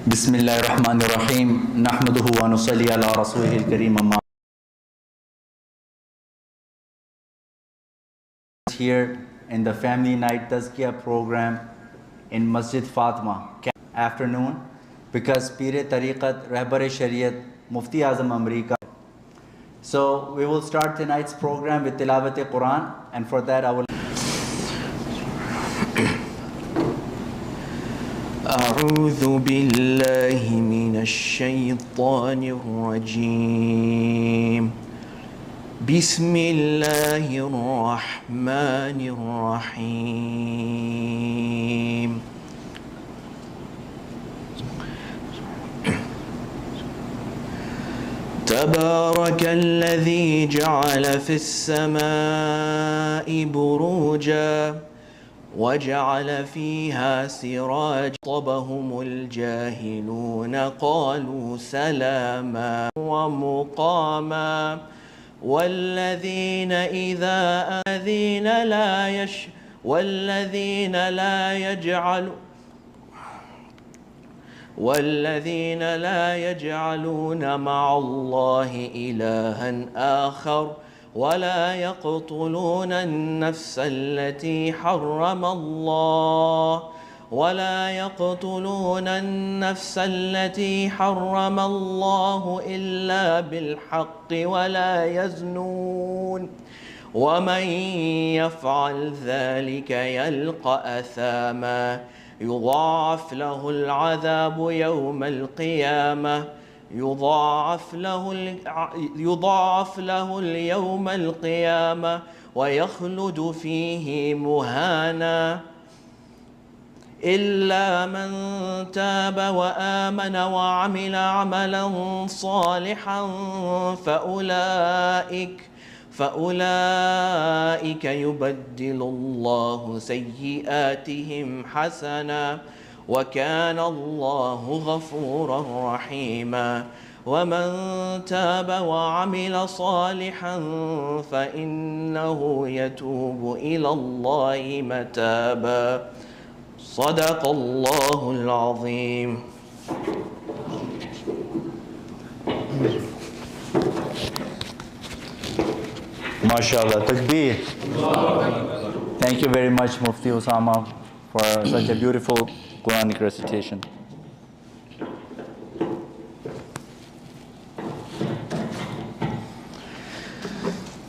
بسم الله الرحمن الرحيم نحمده ونصلي على رسوله الكريم أما here in the Family Night Tazkiyah program in Masjid Fatima afternoon because Pir Tariqat Rahbar Shariat Mufti Azam America. So we will start tonight's program with Tilawat Quran, and for that I will أعوذ بالله من الشيطان الرجيم بسم الله الرحمن الرحيم تبارك الذي جعل في السماء بروجا وجعل فيها سراجا طبهم الجاهلون قالوا سلاما ومقاما والذين لا يجعلون مع الله إلها آخر ولا يقتلون النفس التي حرم الله إلا بالحق ولا يزنون ومن يفعل ذلك يلقى أثاما يضاعف له العذاب يوم القيامة اليوم القيامة ويخلد فيه مهانا إلا من تاب وآمن وعمل عملا صالحا فأولئك يبدل الله سيئاتهم حسنا وكان الله غفورا رحيما ومن تاب وعمل صالحا فإنه يتوب إلى الله متابا صدق الله العظيم. MashaAllah, Takbir. Thank you very much, Mufti Osama, for such a beautiful Quranic recitation.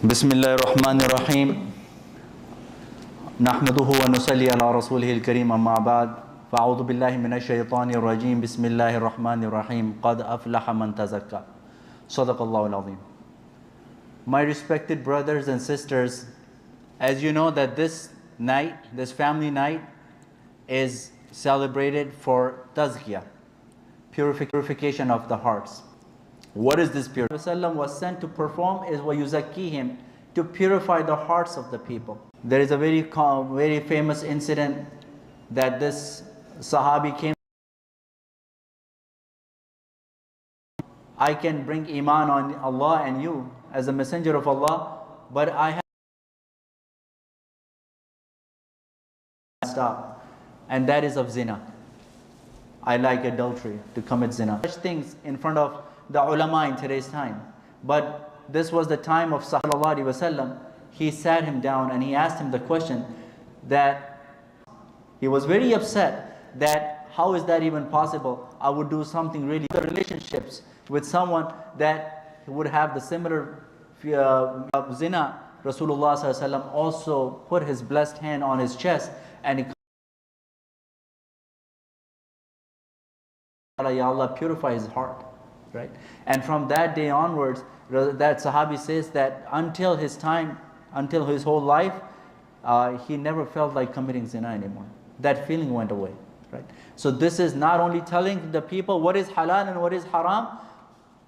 Bismillah ar-Rahman ar-Rahim. Nahmaduhu wa nusalli ala rasulihi al-Kareem amma ba'd. Fa'udhu billahi minash shaitani ar-Rajim. Bismillah ar-Rahman ar-Rahim. Qad aflaha man tazakka. Sadaqallahu al-Azim. My respected brothers and sisters, as you know that this night, this family night, is celebrated for tazkiyah, purification of the hearts. What is this purification? Rasulullah was sent to perform is وَيُزَكِّيهِمْ, to purify the hearts of the people. There is a very famous incident that this Sahabi came. I can bring Iman on Allah and you as a messenger of Allah, but I have stop, and that is of zina. I like adultery, to commit zina. Such things in front of the ulama in today's time. But this was the time of Sallallahu Alaihi Wasallam. He sat him down and he asked him the question that he was very upset that how is that even possible? I would do something really, the relationships with someone that would have the similar zina. Rasulullah Sallallahu Alaihi Wasallam also put his blessed hand on his chest and he Ya Allah, purify his heart, right? And from that day onwards, that Sahabi says that until his time, until his whole life, he never felt like committing zina anymore. That feeling went away, right? So this is not only telling the people what is halal and what is haram,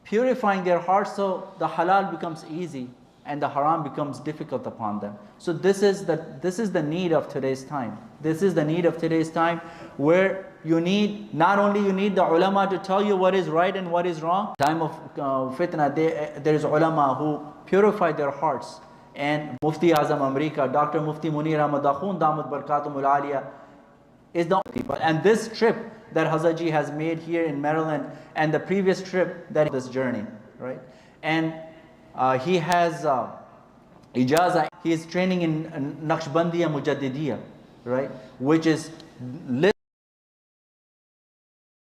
purifying their hearts so the halal becomes easy and the haram becomes difficult upon them. So this is the need of today's time. This is the need of today's time, where you need, not only you need the ulama to tell you what is right and what is wrong. Time of fitna, there is ulama who purify their hearts. And Mufti Azam America, Dr. Mufti Munir Ahmad Akhund Damat Barakatumul Aliyah is the people. And this trip that Hazrat Ji has made here in Maryland and the previous trip that this journey, right? And he has Ijaza. He is training in Naqshbandiya Mujaddidiya, right? Which is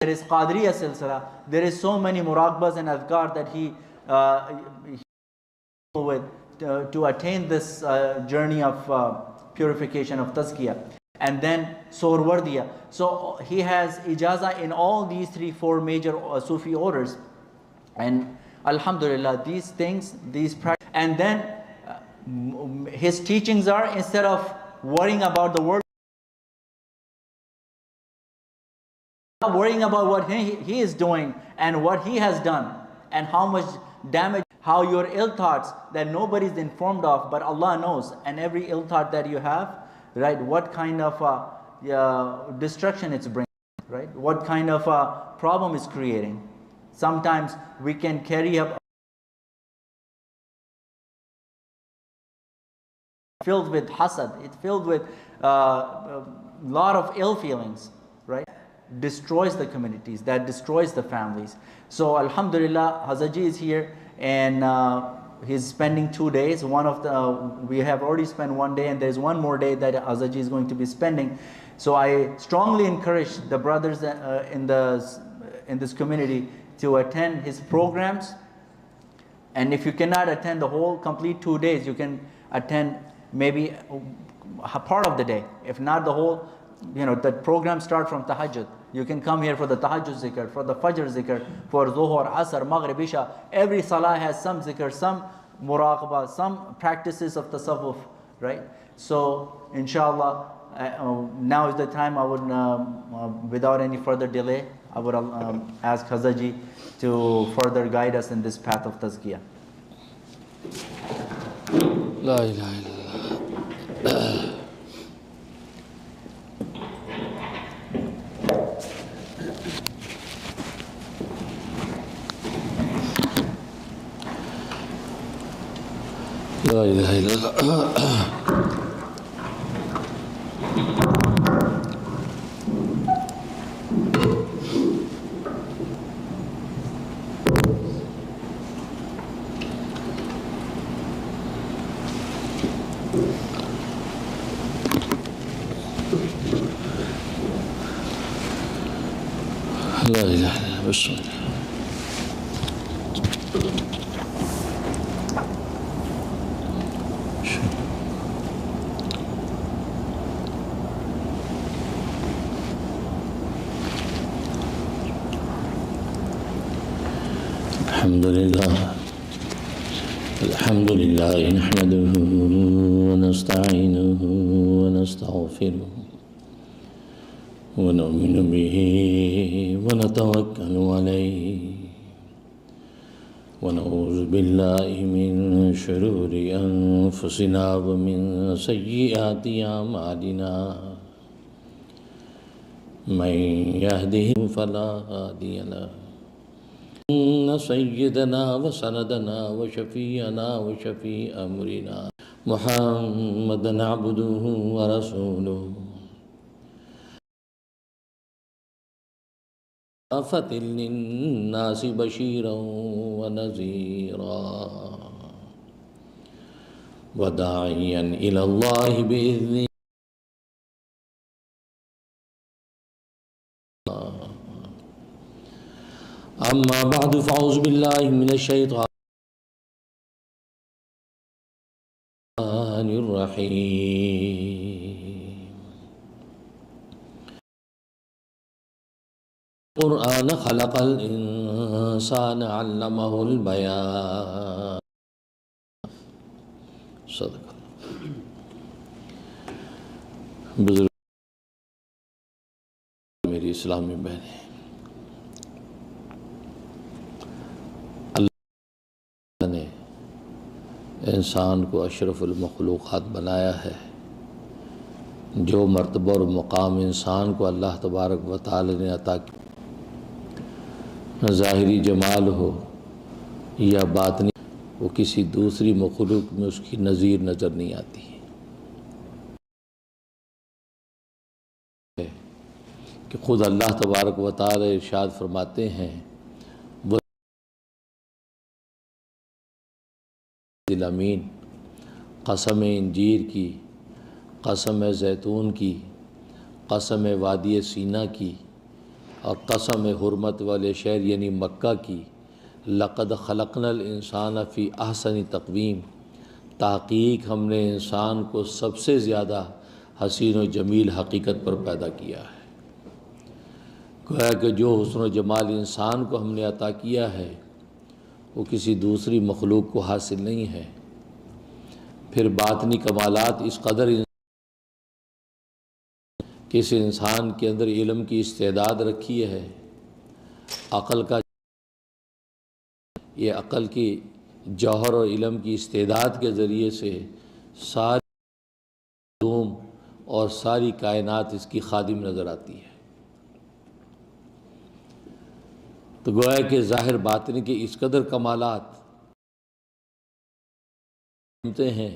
there is Qadriya Silsila. There is so many muraqbas and adhkar that he with to attain this journey of purification of tazkiyah. And then Suhrawardiya. So he has ijaza in all these 4 major Sufi orders. And alhamdulillah, these things, these practices, and then his teachings are, instead of worrying about the world, worrying about what he is doing and what he has done and how much damage, how your ill thoughts that nobody is informed of, but Allah knows, and every ill thought that you have, right, what kind of destruction it's bringing, right, what kind of problem it's creating. Sometimes we can carry up filled with hasad, it's filled with a lot of ill feelings, right? Destroys the communities, that destroys the families. So alhamdulillah, Hazrat Ji is here, and he's spending 2 days. We have already spent 1 day, and there's 1 more day that Hazrat Ji is going to be spending. So I strongly encourage the brothers in this community to attend his programs. And if you cannot attend the whole complete 2 days, you can attend maybe a part of the day. If not the whole, the program start from tahajjud. You can come here for the tahajjud zikr, for the fajr zikr, for zuhur, asr, maghrib, isha. Every salah has some zikr, some muraqabah, some practices of tasawwuf, right? So inshallah, now is the time I would, without any further delay, I would ask Hazrat Ji to further guide us in this path of tazkiyah. La ilaha illallah. La ilaha illallah. La ilaha illallah. Bismillah. الحمد لله نحمده ونستعينه ونستغفره ونؤمن به ونتوكل عليه ونعوذ بالله من شرور أنفسنا ومن سيئات أعمالنا من يهده فلا هادي له إن سيدنا وسندنا وشفيعنا وشفيع أمرنا محمدا عبده ورسوله آفة للناس بشيرا ونذيرا وداعيا إلى الله بإذنه أما بعد فأعوذ بالله من الشيطان الرحيم القرآن خلق الإنسان علمه البيان صدق بزرگ میری اسلامی بہنیں، نے انسان کو اشرف المخلوقات بنایا ہے. جو مرتبہ اور مقام انسان کو اللہ تبارک و تعالی نے عطا کیا، ظاہری جمال ہو یا باطنی، وہ کسی دوسری مخلوق میں اس کی نظیر نظر نہیں آتی. کہ خود اللہ تبارک و تعالی ارشاد فرماتے ہیں وہ الامین، قسم انجیر کی، قسم زیتون کی، قسم وادی سینا کی، اور قسم حرمت والے شہر یعنی مکہ کی، لقد خلقنا الانسان فی احسن تقویم، تحقیق ہم نے انسان کو سب سے زیادہ حسین و جمیل حقیقت پر پیدا کیا ہے۔ گویا کہ جو حسن و جمال انسان کو ہم نے عطا کیا ہے وہ کسی دوسری مخلوق کو حاصل نہیں ہے۔ پھر باطنی کمالات اس قدر کہ اس انسان کے اندر علم کی استعداد رکھی ہے، عقل کا، یہ عقل کی جوہر اور علم کی استعداد کے ذریعے سے ساری علوم اور ساری کائنات اس کی خادم نظر آتی ہے۔ تو گویا کہ ظاہر باطن کے اس قدر کمالات سنتے ہیں،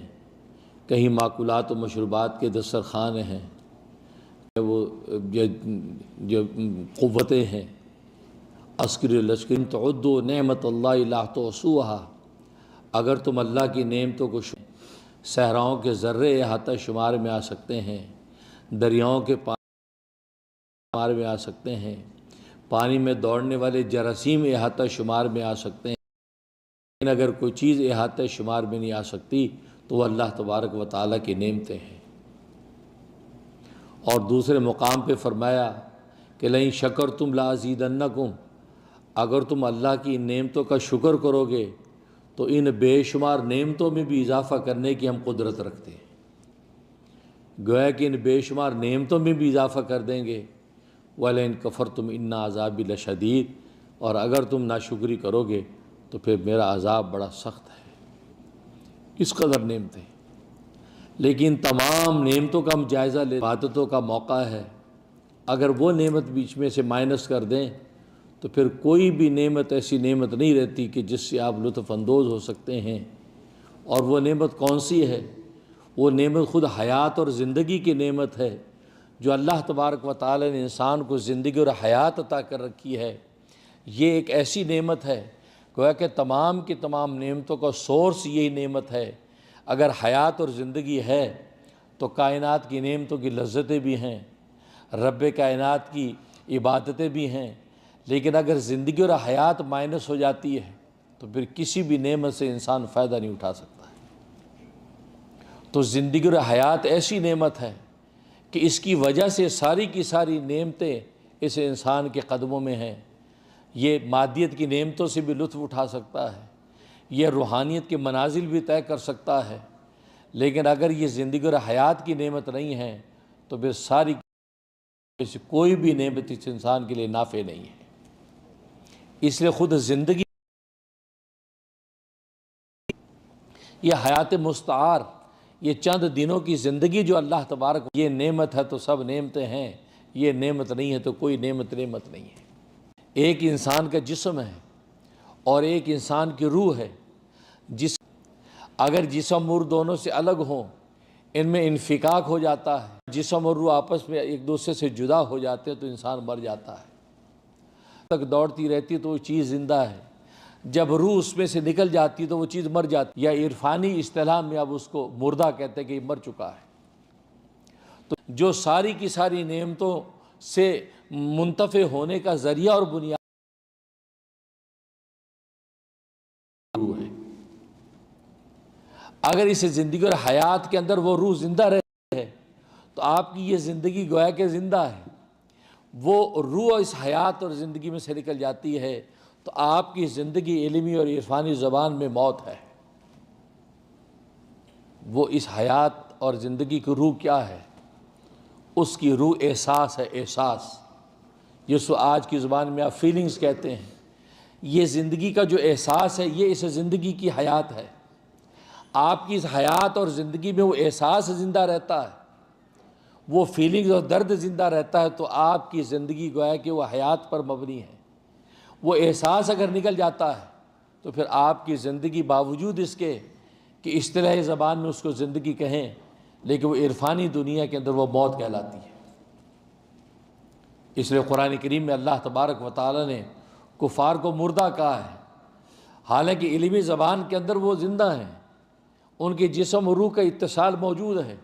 کہیں معقولات و مشروبات کے دسترخوان ہیں، وہ جو قوتیں ہیں، عسکر لشکر تعدوا نعمت اللہ لا تحصوها، اگر تم اللہ کی نعمتوں کو صحراؤں کے ذرے احاطہ شمار میں آ سکتے ہیں، دریاؤں کے پانی شمار میں آ سکتے ہیں، پانی میں دوڑنے والے جراثیم احاطہ شمار میں آ سکتے ہیں، لیکن اگر کوئی چیز احاطہ شمار میں نہیں آ سکتی تو وہ اللہ تبارک و تعالیٰ کی نعمتیں ہیں۔ اور دوسرے مقام پہ فرمایا کہ لئن شکرتم لازیدنکم، اگر تم اللہ کی ان نعمتوں کا شکر کرو گے تو ان بے شمار نعمتوں میں بھی اضافہ کرنے کی ہم قدرت رکھتے ہیں۔ گویا کہ ان بے شمار نعمتوں میں بھی اضافہ کر دیں گے۔ وَلَئِن كَفَرْتُمْ إِنَّ عَذَابِي لَشَدِيدٌ، اور اگر تم ناشکری کرو گے تو پھر میرا عذاب بڑا سخت ہے۔ اس قدر نعمتیں، لیکن تمام نعمتوں کا ہم جائزہ لے، عبادتوں کا موقع ہے، اگر وہ نعمت بیچ میں سے مائنس کر دیں تو پھر کوئی بھی نعمت ایسی نعمت نہیں رہتی کہ جس سے آپ لطف اندوز ہو سکتے ہیں۔ اور وہ نعمت کون سی ہے؟ وہ نعمت خود حیات اور زندگی کی نعمت ہے، جو اللہ تبارک و تعالی نے انسان کو زندگی اور حیات عطا کر رکھی ہے۔ یہ ایک ایسی نعمت ہے، گویا کہ تمام کی تمام نعمتوں کا سورس یہی نعمت ہے۔ اگر حیات اور زندگی ہے تو کائنات کی نعمتوں کی لذتیں بھی ہیں، رب کائنات کی عبادتیں بھی ہیں، لیکن اگر زندگی اور حیات مائنس ہو جاتی ہے تو پھر کسی بھی نعمت سے انسان فائدہ نہیں اٹھا سکتا ہے۔ تو زندگی اور حیات ایسی نعمت ہے کہ اس کی وجہ سے ساری کی ساری نعمتیں اس انسان کے قدموں میں ہیں۔ یہ مادیت کی نعمتوں سے بھی لطف اٹھا سکتا ہے، یہ روحانیت کے منازل بھی طے کر سکتا ہے، لیکن اگر یہ زندگی اور حیات کی نعمت نہیں ہے تو پھر ساری کوئی بھی نعمت اس انسان کے لیے نافع نہیں ہے۔ اس لیے خود زندگی، یہ حیات مستعار، یہ چند دنوں کی زندگی جو اللہ تبارک، یہ نعمت ہے تو سب نعمتیں ہیں، یہ نعمت نہیں ہے تو کوئی نعمت نہیں ہے۔ ایک انسان کا جسم ہے اور ایک انسان کی روح ہے، اگر جسم اور دونوں سے الگ ہوں، ان میں انفکاک ہو جاتا ہے، جسم اور روح آپس میں ایک دوسرے سے جدا ہو جاتے ہیں تو انسان مر جاتا ہے۔ تک دوڑتی رہتی تو وہ چیز زندہ ہے، جب روح اس میں سے نکل جاتی تو وہ چیز مر جاتی، یا عرفانی اصطلاح میں اب اس کو مردہ کہتے ہیں کہ یہ مر چکا ہے۔ تو جو ساری کی ساری نعمتوں سے منتفع ہونے کا ذریعہ اور بنیاد روح ہے، اگر اس زندگی اور حیات کے اندر وہ روح زندہ رہتی ہے تو آپ کی یہ زندگی گویا کہ زندہ ہے۔ وہ روح اس حیات اور زندگی میں سے نکل جاتی ہے تو آپ کی زندگی علمی اور عرفانی زبان میں موت ہے۔ وہ اس حیات اور زندگی کی روح کیا ہے؟ اس کی روح احساس ہے، احساس، جس کو آج کی زبان میں آپ فیلنگز کہتے ہیں۔ یہ زندگی کا جو احساس ہے یہ اس زندگی کی حیات ہے۔ آپ کی اس حیات اور زندگی میں وہ احساس زندہ رہتا ہے، وہ فیلنگز اور درد زندہ رہتا ہے، تو آپ کی زندگی گویا کہ وہ حیات پر مبنی ہے۔ وہ احساس اگر نکل جاتا ہے تو پھر آپ کی زندگی باوجود اس کے کہ اصطلاحی زبان میں اس کو زندگی کہیں، لیکن وہ عرفانی دنیا کے اندر وہ موت کہلاتی ہے۔ اس لیے قرآن کریم میں اللہ تبارک و تعالی نے کفار کو مردہ کہا ہے، حالانکہ علمی زبان کے اندر وہ زندہ ہیں، ان کے جسم و روح کا اتصال موجود ہے،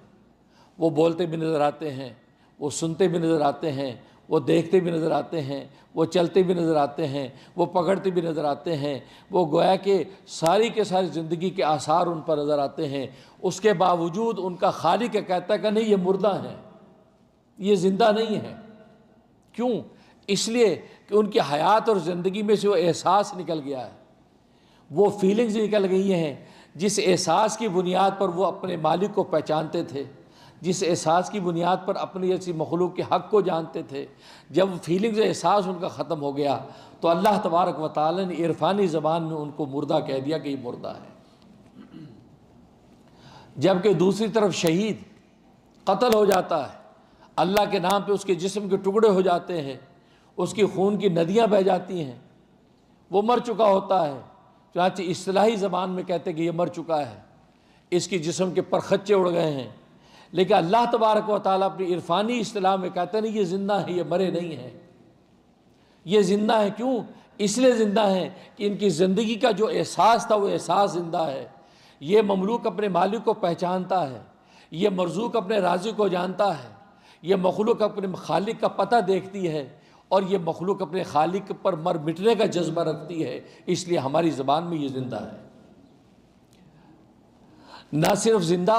وہ بولتے بھی نظر آتے ہیں، وہ سنتے بھی نظر آتے ہیں، وہ دیکھتے بھی نظر آتے ہیں، وہ چلتے بھی نظر آتے ہیں، وہ پکڑتے بھی نظر آتے ہیں، وہ گویا کہ ساری کے ساری زندگی کے آثار ان پر نظر آتے ہیں۔ اس کے باوجود ان کا خالق کہتا ہے کہ نہیں، یہ مردہ ہیں، یہ زندہ نہیں ہے۔ کیوں؟ اس لیے کہ ان کی حیات اور زندگی میں سے وہ احساس نکل گیا ہے، وہ فیلنگز نکل گئی ہیں، جس احساس کی بنیاد پر وہ اپنے مالک کو پہچانتے تھے، جس احساس کی بنیاد پر اپنی ایسی مخلوق کے حق کو جانتے تھے۔ جب فیلنگز احساس ان کا ختم ہو گیا تو اللہ تبارک و تعالی نے عرفانی زبان میں ان کو مردہ کہہ دیا کہ یہ مردہ ہے۔ جبکہ دوسری طرف شہید قتل ہو جاتا ہے، اللہ کے نام پہ اس کے جسم کے ٹکڑے ہو جاتے ہیں، اس کی خون کی ندیاں بہہ جاتی ہیں، وہ مر چکا ہوتا ہے، چنانچہ اصطلاحی زبان میں کہتے ہیں کہ یہ مر چکا ہے، اس کی جسم کے پرخچے اڑ گئے ہیں۔ لیکن اللہ تبارک و تعالیٰ اپنی عرفانی اصطلاح میں کہتے ہیں نہیں، یہ زندہ ہے، یہ مرے نہیں ہیں، یہ زندہ ہے۔ کیوں؟ اس لیے زندہ ہیں کہ ان کی زندگی کا جو احساس تھا وہ احساس زندہ ہے۔ یہ مملوک اپنے مالک کو پہچانتا ہے، یہ مرزوق اپنے رازق کو جانتا ہے، یہ مخلوق اپنے خالق کا پتہ دیکھتی ہے، اور یہ مخلوق اپنے خالق پر مر مٹنے کا جذبہ رکھتی ہے۔ اس لیے ہماری زبان میں یہ زندہ ہے۔ نہ صرف زندہ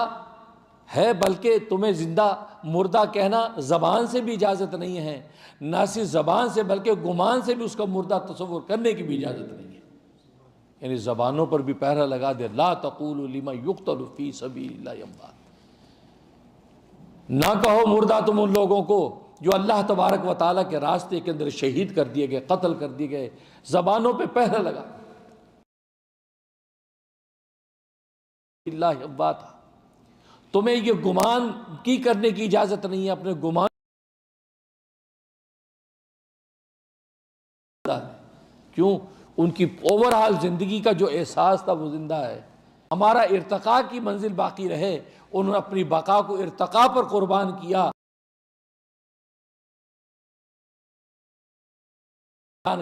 ہے بلکہ تمہیں زندہ مردہ کہنا زبان سے بھی اجازت نہیں ہے، نہ صرف زبان سے بلکہ گمان سے بھی اس کا مردہ تصور کرنے کی بھی اجازت نہیں ہے۔ یعنی زبانوں پر بھی پہرا لگا دے، لا تقولوا لمن یقتل فی سبیل اللہ اموات، نہ کہو مردہ تم ان لوگوں کو جو اللہ تبارک و تعالیٰ کے راستے کے اندر شہید کر دیے گئے، قتل کر دیے گئے۔ زبانوں پہ پہرا لگا، اللہ اموات، تمہیں یہ گمان کی کرنے کی اجازت نہیں ہے، اپنے گمان۔ کیوں؟ ان کی اوورآل زندگی کا جو احساس تھا وہ زندہ ہے۔ ہمارا ارتقاء کی منزل باقی رہے، انہوں نے اپنی بقا کو ارتقاء پر قربان کیا،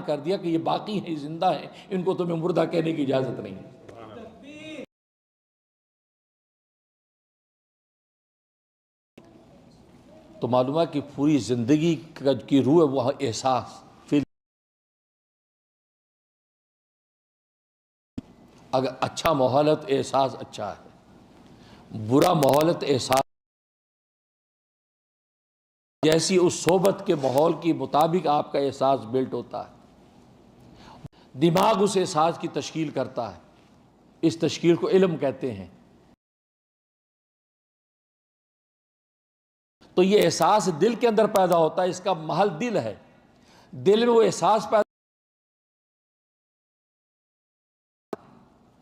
کر دیا کہ یہ باقی ہیں، زندہ ہیں، ان کو تمہیں مردہ کہنے کی اجازت نہیں ہے۔ تو معلوم ہے کہ پوری زندگی کی روح ہے وہ احساس۔ اگر اچھا ماحول ہے تو احساس اچھا ہے، برا ماحول ہے تو احساس جیسی اس صحبت کے ماحول کے مطابق آپ کا احساس بلٹ ہوتا ہے۔ دماغ اس احساس کی تشکیل کرتا ہے، اس تشکیل کو علم کہتے ہیں۔ تو یہ احساس دل کے اندر پیدا ہوتا ہے، اس کا محل دل ہے، دل میں وہ احساس پیدا،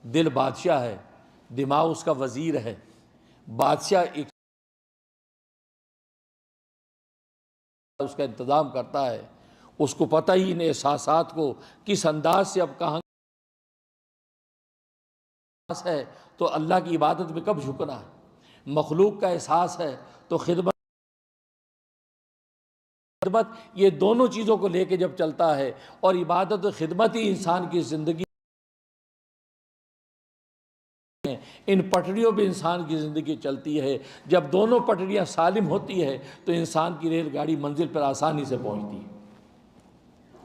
دل بادشاہ ہے، دماغ اس کا وزیر ہے۔ بادشاہ ایک اس کا انتظام کرتا ہے، اس کو پتہ ہی ان احساسات کو کس انداز سے اب کہاں ہے، تو اللہ کی عبادت میں کب جھکنا ہے۔ مخلوق کا احساس ہے تو خدمت، یہ دونوں چیزوں کو لے کے جب چلتا ہے، اور عبادت و خدمت ہی انسان کی زندگی، ان پٹڑیوں پہ انسان کی زندگی چلتی ہے۔ جب دونوں پٹڑیاں سالم ہوتی ہے تو انسان کی ریل گاڑی منزل پر آسانی سے پہنچتی ہے۔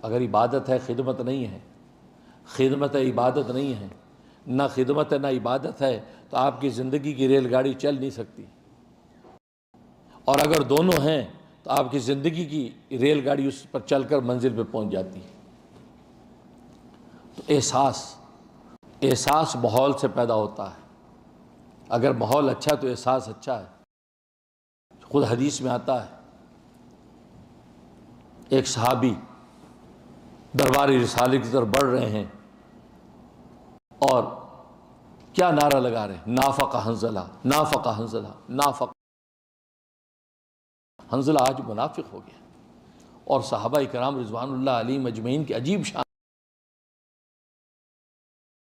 اگر عبادت ہے خدمت نہیں ہے، خدمت ہے عبادت نہیں ہے، نہ خدمت ہے نہ عبادت ہے، تو آپ کی زندگی کی ریل گاڑی چل نہیں سکتی۔ اور اگر دونوں ہیں تو آپ کی زندگی کی ریل گاڑی اس پر چل کر منزل پہ پہنچ جاتی ہے۔ تو احساس ماحول سے پیدا ہوتا ہے۔ اگر ماحول اچھا تو احساس اچھا ہے۔ خود حدیث میں آتا ہے، ایک صحابی دربار رسالے کی طرف بڑھ رہے ہیں اور کیا نعرہ لگا رہے ہیں، نافق حنظلہ، نافق حنظلہ، نافق حنظلہ آج منافق ہو گیا۔ اور صحابہ کرام رضوان اللہ علیہم اجمعین کی عجیب شان،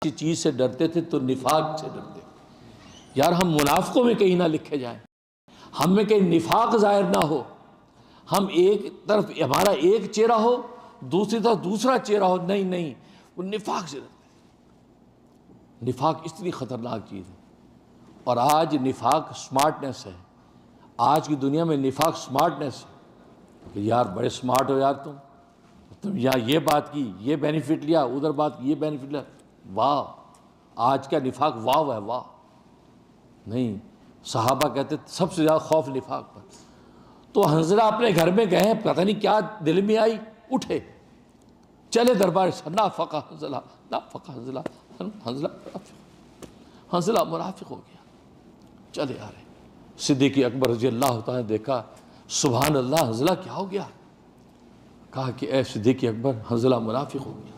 کسی چیز سے ڈرتے تھے تو نفاق سے ڈرتے تھے۔ یار ہم منافقوں میں کہیں نہ لکھے جائیں، ہم میں کہیں نفاق ظاہر نہ ہو، ہم ایک طرف ہمارا ایک چہرہ ہو، دوسری طرف دوسرا چہرہ ہو، نہیں، وہ نفاق سے نفاق اتنی خطرناک چیز ہے۔ اور آج نفاق سمارٹنس ہے، آج کی دنیا میں نفاق سمارٹنس ہے کہ یار بڑے سمارٹ ہو یار، تم یہاں یہ بات کی، یہ بینیفٹ لیا، ادھر بات کی، یہ بینیفٹ لیا، واہ! آج کا نفاق واہ ہے، واہ! نہیں، صحابہ کہتے سب سے زیادہ خوف نفاق پر۔ تو حنظلہ اپنے گھر میں گئے، پتہ نہیں کیا دل میں آئی، اٹھے چلے دربار سے، نافقہ حنظلہ، نافقہ حنظلہ، حنظلہ منافق ہو گیا، چلے آ رہے۔ صدیق اکبر رضی اللہ تعالیٰ نے دیکھا، سبحان اللہ، حنظلہ کیا ہو گیا؟ کہا کہ اے صدیق اکبر، حنظلہ منافق ہو گیا۔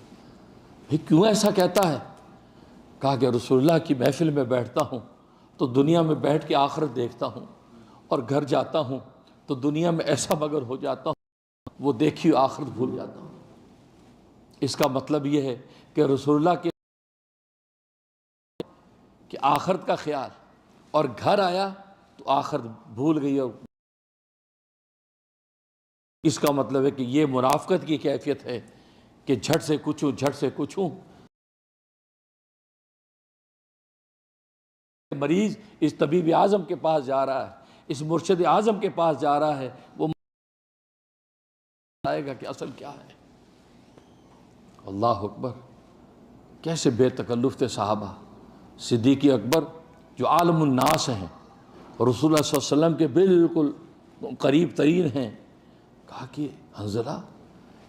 بھئی کیوں ایسا کہتا ہے؟ کہا کہ رسول اللہ کی محفل میں بیٹھتا ہوں تو دنیا میں بیٹھ کے آخرت دیکھتا ہوں، اور گھر جاتا ہوں تو دنیا میں ایسا مگر ہو جاتا ہوں، وہ دیکھی آخرت بھول جاتا ہوں۔ اس کا مطلب یہ ہے کہ رسول اللہ کے آخرت کا خیال، اور گھر آیا تو آخرت بھول گئی، اور اس کا مطلب ہے کہ یہ منافقت کی کیفیت ہے کہ جھٹ سے کچھ ہوں، جھٹ سے کچھ ہوں۔ مریض اس طبیب اعظم کے پاس جا رہا ہے، اس مرشد اعظم کے پاس جا رہا ہے، وہ آئے گا کہ اصل کیا ہے۔ اللہ اکبر، کیسے بے تکلف تھے صحابہ۔ صدیق اکبر جو عالم الناس ہیں، رسول اللہ صلی اللہ علیہ وسلم کے بالکل قریب ترین ہیں، کہا کہ حنظلہ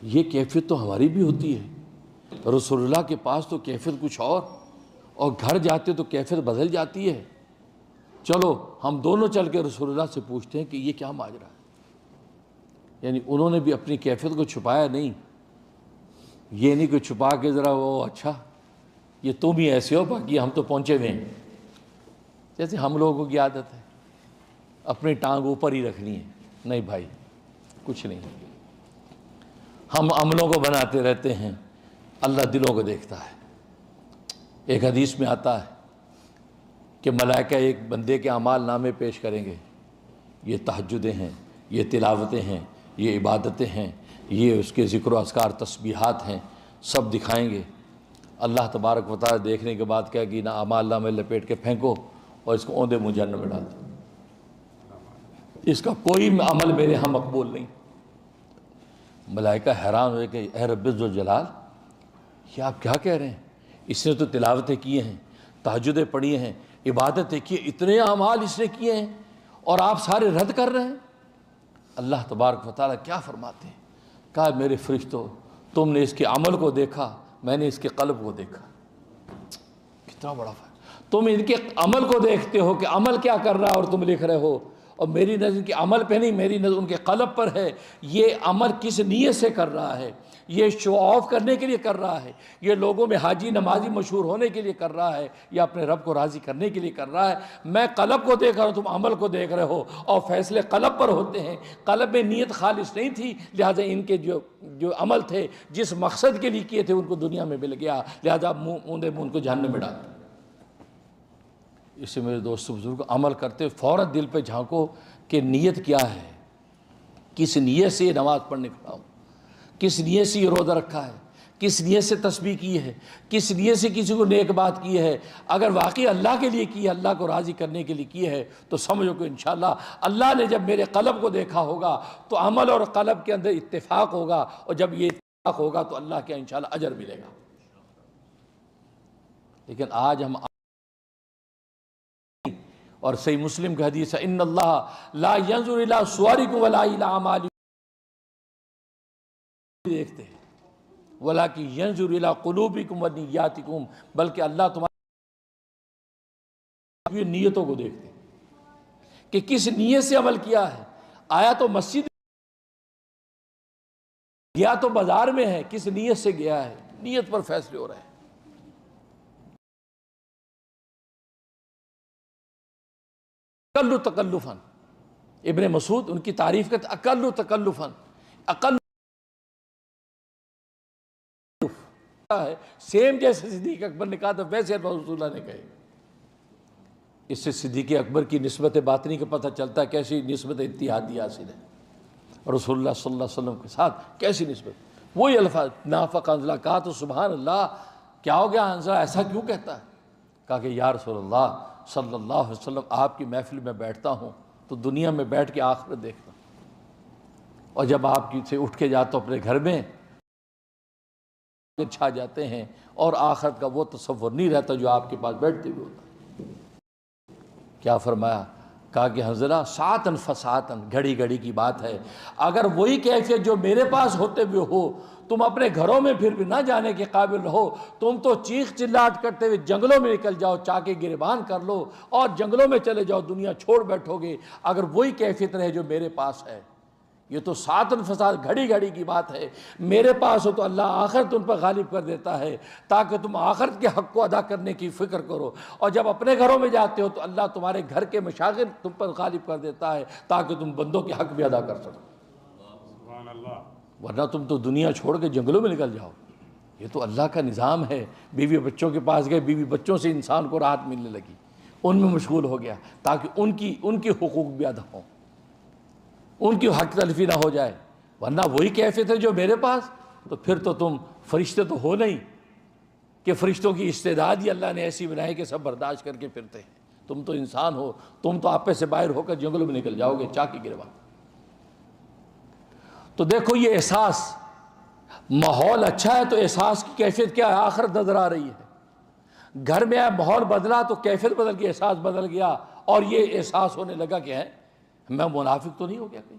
یہ کیفیت تو ہماری بھی ہوتی ہے، رسول اللہ کے پاس تو کیفیت کچھ اور گھر جاتے تو کیفیت بدل جاتی ہے، چلو ہم دونوں چل کے رسول اللہ سے پوچھتے ہیں کہ یہ کیا ماجرا ہے۔ یعنی انہوں نے بھی اپنی کیفیت کو چھپایا نہیں، یہ نہیں کہ چھپا کے ذرا وہ اچھا یہ تم ہی ایسے ہو، باقی ہم تو پہنچے ہوئے ہیں۔ جیسے ہم لوگوں کی عادت ہے اپنی ٹانگ اوپر ہی رکھنی ہے، نہیں بھائی کچھ نہیں، ہم عملوں کو بناتے رہتے ہیں، اللہ دلوں کو دیکھتا ہے۔ ایک حدیث میں آتا ہے کہ ملائکہ ایک بندے کے اعمال نامے پیش کریں گے، یہ تہجدیں ہیں، یہ تلاوتیں ہیں، یہ عبادتیں ہیں، یہ اس کے ذکر و اذکار تسبیحات ہیں، سب دکھائیں گے۔ اللہ تبارک و تعالیٰ دیکھنے کے بعد کہے کہ نہ اعمال نامے لپیٹ کے پھینکو اور اس کو اوندے منہ جہنم میں ڈال دو، اس کا کوئی عمل میرے ہاں مقبول نہیں۔ ملائکہ حیران ہوئے کہ اے رب ذوالجلال، یہ آپ کیا کہہ رہے ہیں؟ اس نے تو تلاوتیں کیے ہیں، تہجدیں پڑھی ہیں، عبادتیں کی، اتنے اعمال اس نے کیے ہیں، اور آپ سارے رد کر رہے ہیں۔ اللہ تبارک و تعالیٰ کیا فرماتے ہیں؟ کہا میرے فرشتوں، تم نے اس کے عمل کو دیکھا، میں نے اس کے قلب کو دیکھا۔ کتنا بڑا فرق! تم ان کے عمل کو دیکھتے ہو کہ عمل کیا کر رہا ہے اور تم لکھ رہے ہو، اور میری نظر ان کے عمل پہ نہیں، میری نظر ان کے قلب پر ہے۔ یہ عمل کس نیت سے کر رہا ہے؟ یہ شو آف کرنے کے لیے کر رہا ہے، یہ لوگوں میں حاجی نمازی مشہور ہونے کے لیے کر رہا ہے، یا اپنے رب کو راضی کرنے کے لیے کر رہا ہے؟ میں قلب کو دیکھ رہا ہوں، تم عمل کو دیکھ رہے ہو، اور فیصلے قلب پر ہوتے ہیں۔ قلب میں نیت خالص نہیں تھی، لہٰذا ان کے جو عمل تھے، جس مقصد کے لیے کیے تھے، ان کو دنیا میں مل گیا، لہٰذا اوندے منہ ان کو جہنم میں ڈال دیا۔ اس سے میرے دوست بزرگ عمل کرتے فوراً دل پہ جھانکو کہ نیت کیا ہے، کس نیت سے یہ نماز پڑھنے کھڑا ہوں، کس نیت سے یہ روزہ رکھا ہے، کس نیت سے تسبیح کی ہے، کس نیت سے کسی کو نیک بات کی ہے۔ اگر واقعی اللہ کے لیے کی ہے، اللہ کو راضی کرنے کے لیے کی ہے، تو سمجھو کہ انشاءاللہ اللہ نے جب میرے قلب کو دیکھا ہوگا تو عمل اور قلب کے اندر اتفاق ہوگا، اور جب یہ اتفاق ہوگا تو اللہ کے انشاءاللہ اجر ملے گا۔ لیکن آج ہم، اور صحیح مسلم کی حدیث ہے، ان اللہ لا ينظر الى صورکم ولا الى اعمالکم، دیکھتے ہیں ولکن ينظر الى قلوبکم ونیاتکم، بلکہ اللہ تمہاری نیتوں کو دیکھتے ہیں کہ کس نیت سے عمل کیا ہے۔ آیا تو مسجد گیا تو بازار میں ہے، کس نیت سے گیا ہے، نیت پر فیصلے ہو رہے ہیں۔ اقل تکلفاً، ابن مسعود ان کی تعریف کرتے اقل تکلفاً، اقل ہے، سیم جیسے صدیق اکبر نے کہا تھا ویسے رسول اللہ نے کہے۔ اس سے صدیق اکبر کی نسبت باطنی کا پتہ چلتا ہے کیسی نسبت اتحادی حاصل ہے۔ رسول اللہ صلی اللہ علیہ وسلم کے ساتھ کیسی نسبت. وہی الفاظ نافق حنظلہ. کہا تو سبحان اللہ کیا ہو گیا حنظلہ, ایسا کیوں کہتا ہے؟ کہا کہ یا رسول اللہ صلی اللہ علیہ وسلم آپ کی محفل میں بیٹھتا ہوں تو دنیا میں بیٹھ کے آخرت دیکھتا ہوں, اور جب آپ کی سے اٹھ کے جاتا ہوں اپنے گھر میں چھا جاتے ہیں اور آخرت کا وہ تصور نہیں رہتا جو آپ کے پاس بیٹھتے ہوئے ہوتا. کیا فرمایا؟ کہا کہ حنظلہ ساعتاً فساعتاً, گھڑی گھڑی کی بات ہے, اگر وہی کیفیت جو میرے پاس ہوتے ہوئے ہو تم اپنے گھروں میں پھر بھی نہ جانے کے قابل رہو, تم تو چیخ چلاٹ کرتے ہوئے جنگلوں میں نکل جاؤ, چاکے گریبان کر لو اور جنگلوں میں چلے جاؤ, دنیا چھوڑ بیٹھو گے, اگر وہی کیفیت رہے جو میرے پاس ہے. یہ تو ساعتاً فساد گھڑی گھڑی کی بات ہے. میرے پاس ہو تو اللہ آخرت تم پر غالب کر دیتا ہے تاکہ تم آخرت کے حق کو ادا کرنے کی فکر کرو, اور جب اپنے گھروں میں جاتے ہو تو اللہ تمہارے گھر کے مشاغل تم پر غالب کر دیتا ہے تاکہ تم بندوں کے حق بھی ادا کر سکو. سبحان اللہ. ورنہ تم تو دنیا چھوڑ کے جنگلوں میں نکل جاؤ. یہ تو اللہ کا نظام ہے. بیوی بچوں کے پاس گئے, بیوی بچوں سے انسان کو راحت ملنے لگی, ان میں مشغول ہو گیا تاکہ ان کی حقوق بھی ادا ہوں, ان کی حق تلفی نہ ہو جائے. ورنہ وہی کیفیت ہے جو میرے پاس, تو پھر تو تم فرشتے تو ہو نہیں کہ فرشتوں کی استعداد ہی اللہ نے ایسی بنائی کہ سب برداشت کر کے پھرتے ہیں. تم تو انسان ہو, تم تو آپے سے باہر ہو کر جنگلوں میں نکل جاؤ گے چاکی گریبان. تو دیکھو یہ احساس, ماحول اچھا ہے تو احساس کی کیفیت کیا ہے؟ آخرت نظر آ رہی ہے. گھر میں آیا ماحول بدلا تو کیفیت بدل گئی, احساس بدل گیا, اور یہ احساس ہونے لگا کہ ہے میں منافق تو نہیں ہو گیا کہیں.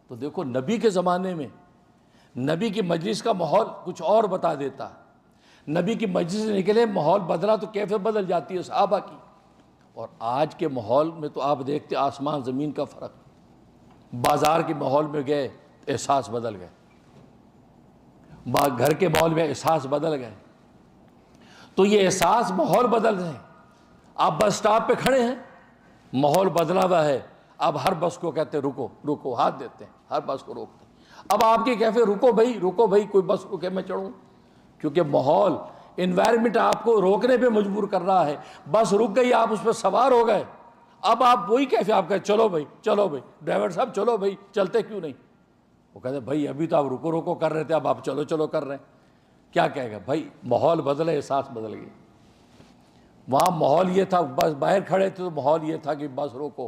تو دیکھو نبی کے زمانے میں نبی کی مجلس کا ماحول کچھ اور بتا دیتا. نبی کی مجلس سے نکلے ماحول بدلا تو کیفیت بدل جاتی ہے صحابہ کی. اور آج کے ماحول میں تو آپ دیکھتے آسمان زمین کا فرق. بازار کے ماحول میں گئے احساس بدل گئے, گھر کے ماحول میں احساس بدل گئے. تو یہ احساس ماحول بدل رہے ہیں. آپ بس سٹاپ پہ کھڑے ہیں, ماحول بدلا ہوا ہے, اب ہر بس کو کہتے ہیں رکو رکو, ہاتھ دیتے ہیں, ہر بس کو روکتے ہیں. اب آپ کی کیفے رکو بھائی کوئی بس رکے میں چڑھوں, کیونکہ ماحول انوائرمنٹ آپ کو روکنے پہ مجبور کر رہا ہے. بس رک گئی, آپ اس پہ سوار ہو گئے, اب آپ وہی کیفے آپ کہتے چلو بھائی ڈرائیور صاحب چلو بھائی, چلتے کیوں نہیں؟ وہ کہتے بھائی ابھی تو آپ رکو کر رہے تھے, اب آپ چلو کر رہے ہیں. کیا کہے گا بھائی؟ ماحول بدلے, احساس بدل گئی. وہاں ماحول یہ تھا بس باہر کھڑے تھے تو ماحول یہ تھا کہ بس روکو,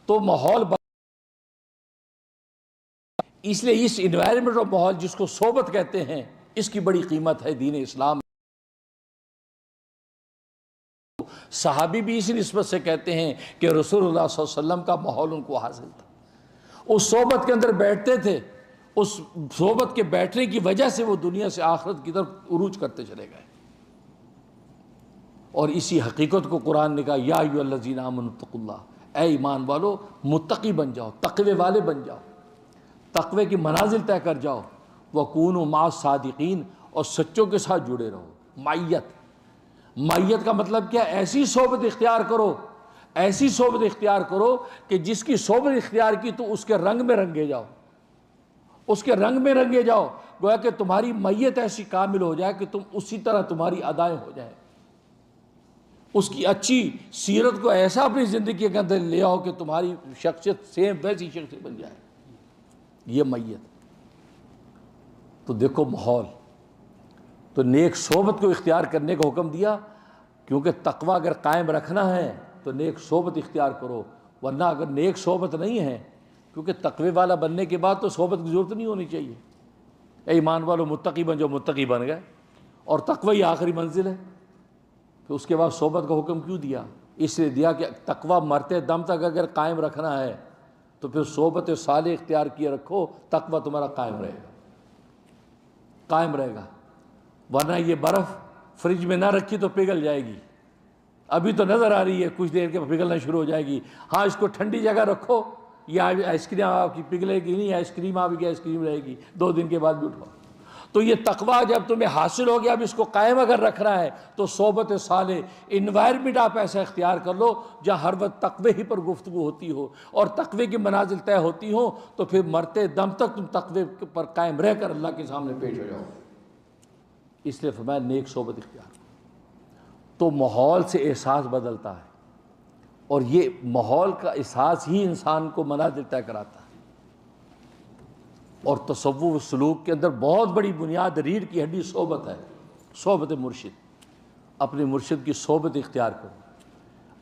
تو ماحول اس لیے اس انوائرمنٹ اور ماحول جس کو صحبت کہتے ہیں اس کی بڑی قیمت ہے دین اسلام. صحابی بھی اسی نسبت سے کہتے ہیں کہ رسول اللہ صلی اللہ علیہ وسلم کا ماحول ان کو حاصل تھا. اس صحبت کے اندر بیٹھتے تھے, اس صحبت کے بیٹھنے کی وجہ سے وہ دنیا سے آخرت کی طرف عروج کرتے چلے گئے. اور اسی حقیقت کو قرآن نے کہا یا ایھا الذین آمنوا اتقوا اللہ, اے ایمان والو متقی بن جاؤ, تقوی والے بن جاؤ, تقوی کی منازل طے کر جاؤ. وَكُونُوا مَعَ الصَّادِقِينَ, اور سچوں کے ساتھ جڑے رہو. مائیت کا مطلب کیا؟ ایسی صحبت اختیار کرو کہ جس کی صحبت اختیار کی تو اس کے رنگ میں رنگے جاؤ, گویا کہ تمہاری مائیت ایسی کامل ہو جائے کہ تم اسی طرح تمہاری ادائیں ہو جائیں. اس کی اچھی سیرت کو ایسا اپنی زندگی کے اندر لے آؤ کہ تمہاری شخصیت سیم ویسی شخصیت بن جائے. یہ مائیت. تو دیکھو ماحول, تو نیک صحبت کو اختیار کرنے کا حکم دیا, کیونکہ تقوی اگر قائم رکھنا ہے تو نیک صحبت اختیار کرو. ورنہ اگر نیک صحبت نہیں ہے, کیونکہ تقوی والا بننے کے بعد تو صحبت کی ضرورت نہیں ہونی چاہیے. اے ایمان والو متقی بن جاؤ, متقی بن گئے, اور تقوی ہی آخری منزل ہے. تو اس کے بعد صحبت کا حکم کیوں دیا؟ اس لیے دیا کہ تقوی مرتے دم تک اگر قائم رکھنا ہے تو پھر صحبت صالح اختیار کیے رکھو, تقوی تمہارا قائم رہے گا. ورنہ یہ برف فریج میں نہ رکھی تو پگھل جائے گی. ابھی تو نظر آ رہی ہے, کچھ دیر کے پگھلنا شروع ہو جائے گی. ہاں اس کو ٹھنڈی جگہ رکھو, یا آئس کریم آپ کی پگھلے گی نہیں, آئس کریم آپ کی آئس کریم رہے گی, 2 دن کے بعد بھی اٹھو. تو یہ تقویٰ جب تمہیں حاصل ہو گیا, اب اس کو قائم اگر رکھنا ہے تو صحبت صالح انوائرمنٹ آپ ایسا اختیار کر لو جہاں ہر وقت تقوی ہی پر گفتگو ہوتی ہو اور تقوی کی منازل طے ہوتی ہوں, تو پھر مرتے دم تک تم تقوی پر قائم رہ کر اللہ کے سامنے پیش ہو جاؤ. اس لیے فرمایا نیک صحبت اختیار. تو ماحول سے احساس بدلتا ہے, اور یہ ماحول کا احساس ہی انسان کو منازل طے کراتا ہے. اور تصوف و سلوک کے اندر بہت بڑی بنیاد، ریڑھ کی ہڈی صحبت ہے، صحبت مرشد۔ اپنے مرشد کی صحبت اختیار کرو،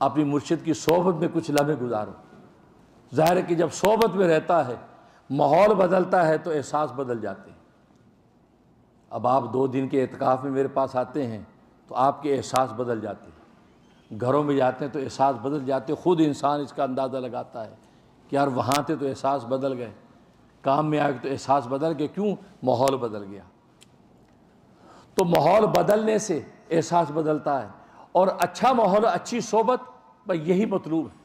اپنی مرشد کی صحبت میں کچھ لمحے گزارو۔ ظاہر ہے کہ جب صحبت میں رہتا ہے، ماحول بدلتا ہے تو احساس بدل جاتے ہیں۔ اب آپ 2 دن کے اعتکاف میں میرے پاس آتے ہیں تو آپ کے احساس بدل جاتے ہیں، گھروں میں جاتے ہیں تو احساس بدل جاتے ہیں۔ خود انسان اس کا اندازہ لگاتا ہے کہ یار وہاں تھے تو احساس بدل گئے، کام میں آئے تو احساس بدل گئے، کیوں؟ ماحول بدل گیا۔ تو ماحول بدلنے سے احساس بدلتا ہے، اور اچھا ماحول، اچھی صحبت، بھئی یہی مطلوب ہے۔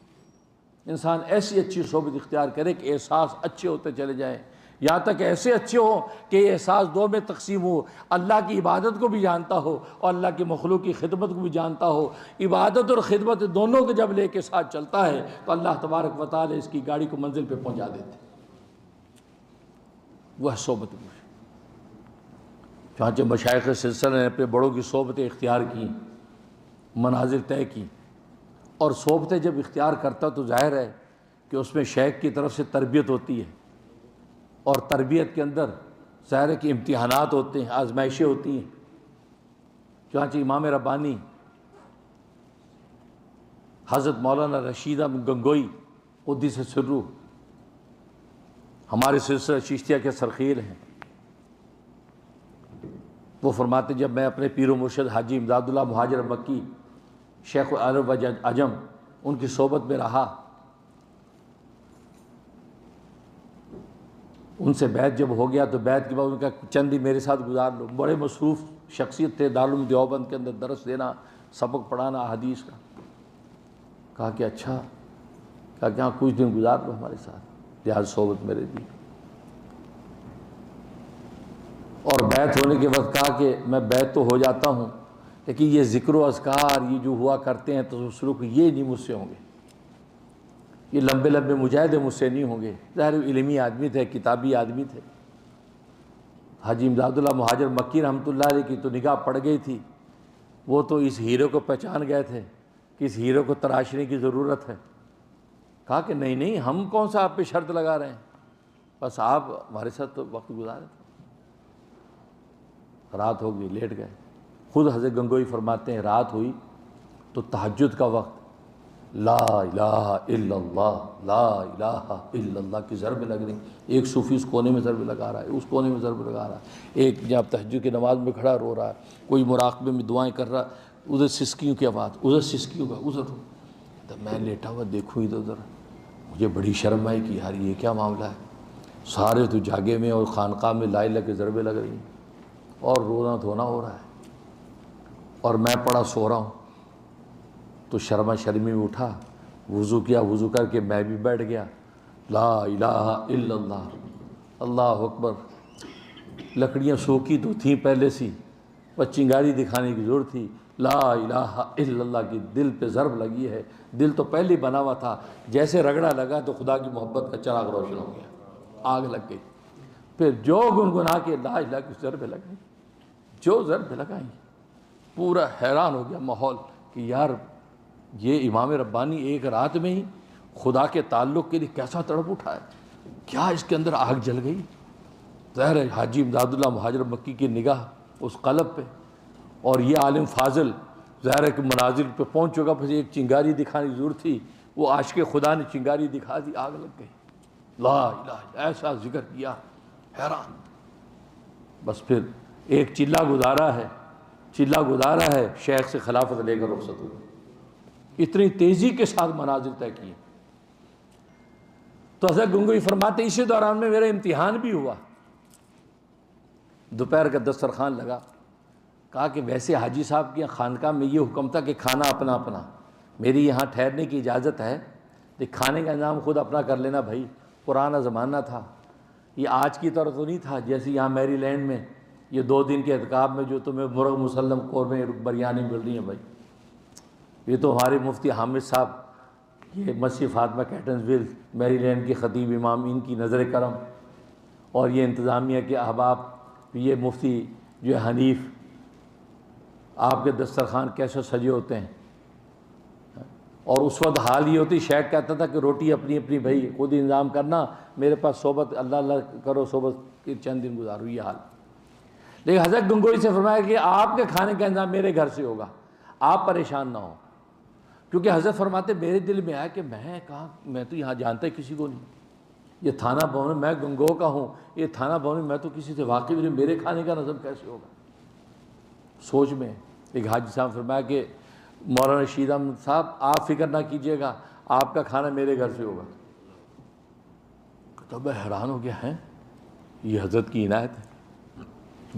انسان ایسی اچھی صحبت اختیار کرے کہ احساس اچھے ہوتے چلے جائیں، یہاں تک ایسے اچھے ہوں کہ یہ احساس 2 میں تقسیم ہو، اللہ کی عبادت کو بھی جانتا ہو اور اللہ کی مخلوق کی خدمت کو بھی جانتا ہو۔ عبادت اور خدمت دونوں کو جب لے کے ساتھ چلتا ہے تو اللہ تبارک و تعالی اس کی گاڑی کو منزل پہ پہنچا دیتے ہیں۔ وہ ہے صحبت مرشد۔ چنانچہ مشائخ سلسلہ نے اپنے بڑوں کی صحبتیں اختیار کی، منازل طے کی، اور صحبتیں جب اختیار کرتا تو ظاہر ہے کہ اس میں شیخ کی طرف سے تربیت ہوتی ہے، اور تربیت کے اندر ظاہر ہے کہ امتحانات ہوتے ہیں، آزمائشیں ہوتی ہیں۔ چنانچہ امام ربانی حضرت مولانا رشید احمد گنگوئی قدس سرہ ہمارے سلسلہ چشتیہ کے سرخیل ہیں، وہ فرماتے جب میں اپنے پیر و مرشد حاجی امداد اللہ مہاجر مکی شیخ العرب و عجم ان کی صحبت میں رہا، ان سے بیعت جب ہو گیا تو بیعت کے بعد ان کا چند دن میرے ساتھ گزار لو۔ بڑے مصروف شخصیت تھے، دارالعلوم دیوبند کے اندر درس دینا، سبق پڑھانا احادیث کا۔ کہا کہ اچھا، کہا کہ ہاں کچھ دن گزار لو ہمارے ساتھ، لحاظ صحبت میرے دی۔ اور بیعت ہونے کے وقت کہا کہ میں بیعت تو ہو جاتا ہوں، لیکن یہ ذکر و اذکار یہ جو ہوا کرتے ہیں تو سلوک، یہ نہیں مجھ سے ہوں گے، یہ لمبے لمبے مجاہدے مجھ سے نہیں ہوں گے۔ ظاہر علمی آدمی تھے، کتابی آدمی تھے۔ حاجی امداد اللہ مہاجر مکی رحمۃ اللہ علیہ کی تو نگاہ پڑ گئی تھی، وہ تو اس ہیرے کو پہچان گئے تھے کہ اس ہیرے کو تراشنے کی ضرورت ہے۔ کہا کہ نہیں نہیں، ہم کون سا آپ پہ شرط لگا رہے ہیں، بس آپ ہمارے ساتھ تو وقت گزارے تھے۔ رات ہو گئی، لیٹ گئے۔ خود حضرت گنگوئی فرماتے ہیں رات ہوئی تو تہجد کا وقت، لا الہ الا اللہ، لا الہ الا اللہ کی ضرب لگ رہی۔ ایک صوفی اس کونے میں ضرب لگا رہا ہے، اس کونے میں ضرب لگا رہا ہے، ایک جہاں تہجد کی نماز میں کھڑا رو رہا ہے، کوئی مراقبے میں دعائیں کر رہا، ادھر سسکیوں کی آواز، ادھر سسکیوں کا، ادھر۔ تو میں لیٹا ہوا دیکھوں ادھر ادھر، مجھے بڑی شرم آئی کہ یار یہ کیا معاملہ ہے، سارے تو جاگے میں اور خانقاہ میں لا الہ کے ضربیں لگ رہی ہیں اور رونا دھونا ہو رہا ہے، اور میں پڑا سو رہا ہوں۔ تو شرما شرمی میں اٹھا، وضو کیا، وضو کر کے میں بھی بیٹھ گیا، لا الہ الا اللہ، اللہ اکبر۔ لکڑیاں سوکھی تو تھیں پہلے سی، بس چنگاری دکھانے کی ضرورت تھی، لا الہ الا اللہ کی دل پہ ضرب لگی ہے۔ دل تو پہلے بنا ہوا تھا، جیسے رگڑا لگا تو خدا کی محبت کا چراغ روشن ہو گیا، آگ لگ گئی۔ پھر جو گنگنا کے لا الہ کی ضربیں لگائیں، جو ضربیں لگائیں، پورا حیران ہو گیا ماحول کہ یار یہ امام ربانی ایک رات میں ہی خدا کے تعلق کے لیے کیسا تڑپ اٹھا ہے، کیا اس کے اندر آگ جل گئی۔ ظاہر ہے حاجی امداد اللہ مہاجر مکی کی نگاہ اس قلب پہ، اور یہ عالم فاضل ظاہر ہے کہ منازل پہ پہنچ چکا، پھر ایک چنگاری دکھانے کی ضرورت تھی، وہ عاشق خدا نے چنگاری دکھا دی، آگ لگ گئی، لا الہ، ایسا ذکر کیا، حیران۔ بس پھر ایک چلہ گزارا ہے، شیخ سے خلافت لے کر رخصت ہوئی۔ اتنی تیزی کے ساتھ منازل طے کیے۔ تو حضرت گنگوئی فرماتے اسی دوران میں میرا امتحان بھی ہوا۔ دوپہر کا دسترخوان لگا، کہا کہ ویسے حاجی صاحب کی خانقاہ میں یہ حکم تھا کہ کھانا اپنا اپنا، میری یہاں ٹھہرنے کی اجازت ہے، لیکن کھانے کا انتظام خود اپنا کر لینا بھائی، پرانا زمانہ تھا، یہ آج کی طرح تو نہیں تھا جیسے یہاں میری لینڈ میں یہ 2 دن کے اعتکاف میں جو تمہیں مرغ مسلم قورمے بریانی مل رہی ہیں بھائی، یہ تو ہمارے مفتی حامد صاحب، یہ مسجد فاطمہ کیٹنز ویل میری لینڈ کے خطیب امام، ان کی نظر کرم، اور یہ انتظامیہ کے احباب، یہ مفتی جو ہے حنیف، آپ کے دسترخوان کیسے سجے ہوتے ہیں، اور اس وقت حال یہ ہوتی، شیخ کہتا تھا کہ روٹی اپنی اپنی بھائی خود انتظام کرنا، میرے پاس صحبت اللہ اللہ کرو، صحبت کے چند دن گزارو، یہ حال۔ لیکن حضرت گنگوئی سے فرمایا کہ آپ کے کھانے کا انتظام میرے گھر سے ہوگا، آپ پریشان نہ ہوں، کیونکہ حضرت فرماتے میرے دل میں آیا کہ میں کہاں، میں تو یہاں جانتا ہی کسی کو نہیں، یہ تھانہ بھون، میں گنگو کا ہوں، یہ تھانہ بھون، میں تو کسی سے واقف نہیں، میرے کھانے کا نظم کیسے ہوگا؟ سوچ میں ایک حاجی صاحب فرمایا کہ مولانا رشید احمد صاحب آپ فکر نہ کیجئے گا، آپ کا کھانا میرے گھر سے ہوگا۔ تو میں حیران ہو گیا، ہیں یہ حضرت کی عنایت ہے۔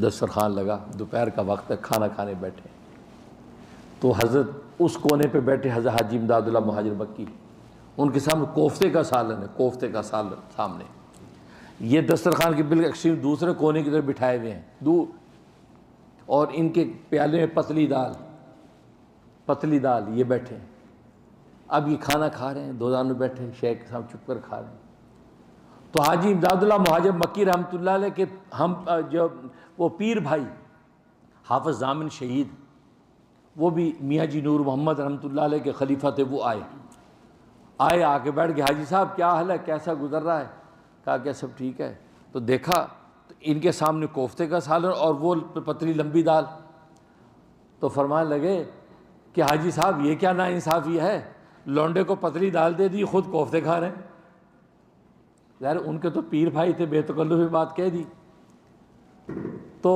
دسترخوان لگا، دوپہر کا وقت ہے، کھانا کھانے بیٹھے، تو حضرت اس کونے پہ بیٹھے، حضرت حاجی امداد اللہ مہاجر مکی، ان کے سامنے کوفتے کا سالن ہے، کوفتے کا سالن سامنے، یہ دسترخوان کے بالکل ایکسٹریم دوسرے کونے کی طرف بٹھائے ہوئے ہیں، اور ان کے پیالے میں پتلی دال یہ بیٹھے ہیں۔ اب یہ کھانا کھا رہے ہیں، دوزان میں بیٹھے، شیخ کے سامنے چپ کر کھا رہے ہیں۔ تو حاجی امداد اللہ مہاجر مکی رحمۃ اللہ علیہ کے ہم جو وہ پیر بھائی حافظ ضامن شہید، وہ بھی میاں جی نور محمد رحمۃ اللہ علیہ کے خلیفہ تھے، وہ آئے آ کے بیٹھ گئے، حاجی صاحب کیا حال ہے، کیسا گزر رہا ہے؟ کہا کہ سب ٹھیک ہے۔ تو دیکھا تو ان کے سامنے کوفتے کا سالن اور وہ پتلی لمبی دال، تو فرمانے لگے کہ حاجی صاحب یہ کیا ناانصافی ہے، لونڈے کو پتلی دال دے دی، خود کوفتے کھا رہے ہیں۔ ظاہر ان کے تو پیر بھائی تھے، بے تکلفی بات کہہ دی۔ تو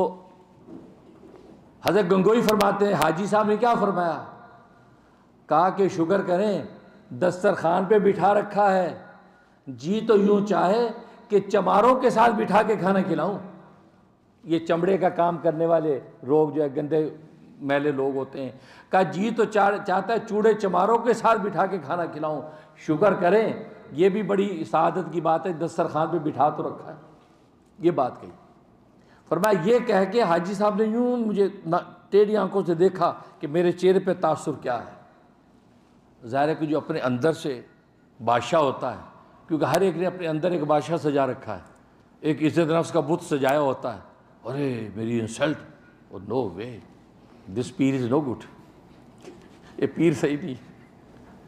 حضرت گنگوئی فرماتے ہیں حاجی صاحب نے کیا فرمایا؟ کہا کہ شکر کریں دسترخوان پہ بٹھا رکھا ہے، جی تو یوں چاہے کہ چماروں کے ساتھ بٹھا کے کھانا کھلاؤں۔ یہ چمڑے کا کام کرنے والے لوگ جو ہے گندے میلے لوگ ہوتے ہیں، کہا جی تو چاہتا ہے چوڑے چماروں کے ساتھ بٹھا کے کھانا کھلاؤں، شکر کریں یہ بھی بڑی سعادت کی بات ہے، دسترخوان پہ بٹھا تو رکھا ہے۔ یہ بات کہی۔ فرمایا یہ کہہ کے حاجی صاحب نے یوں مجھے ٹیڑھی آنکھوں سے دیکھا کہ میرے چہرے پہ تاثر کیا ہے۔ ظاہر ہے کہ جو اپنے اندر سے بادشاہ ہوتا ہے، کیونکہ ہر ایک نے اپنے اندر ایک بادشاہ سجا رکھا ہے، ایک عزت نفس کا بت سجایا ہوتا ہے، ارے میری انسلٹ، اور نو وے دس پیر از نو گڈ، یہ پیر صحیح نہیں،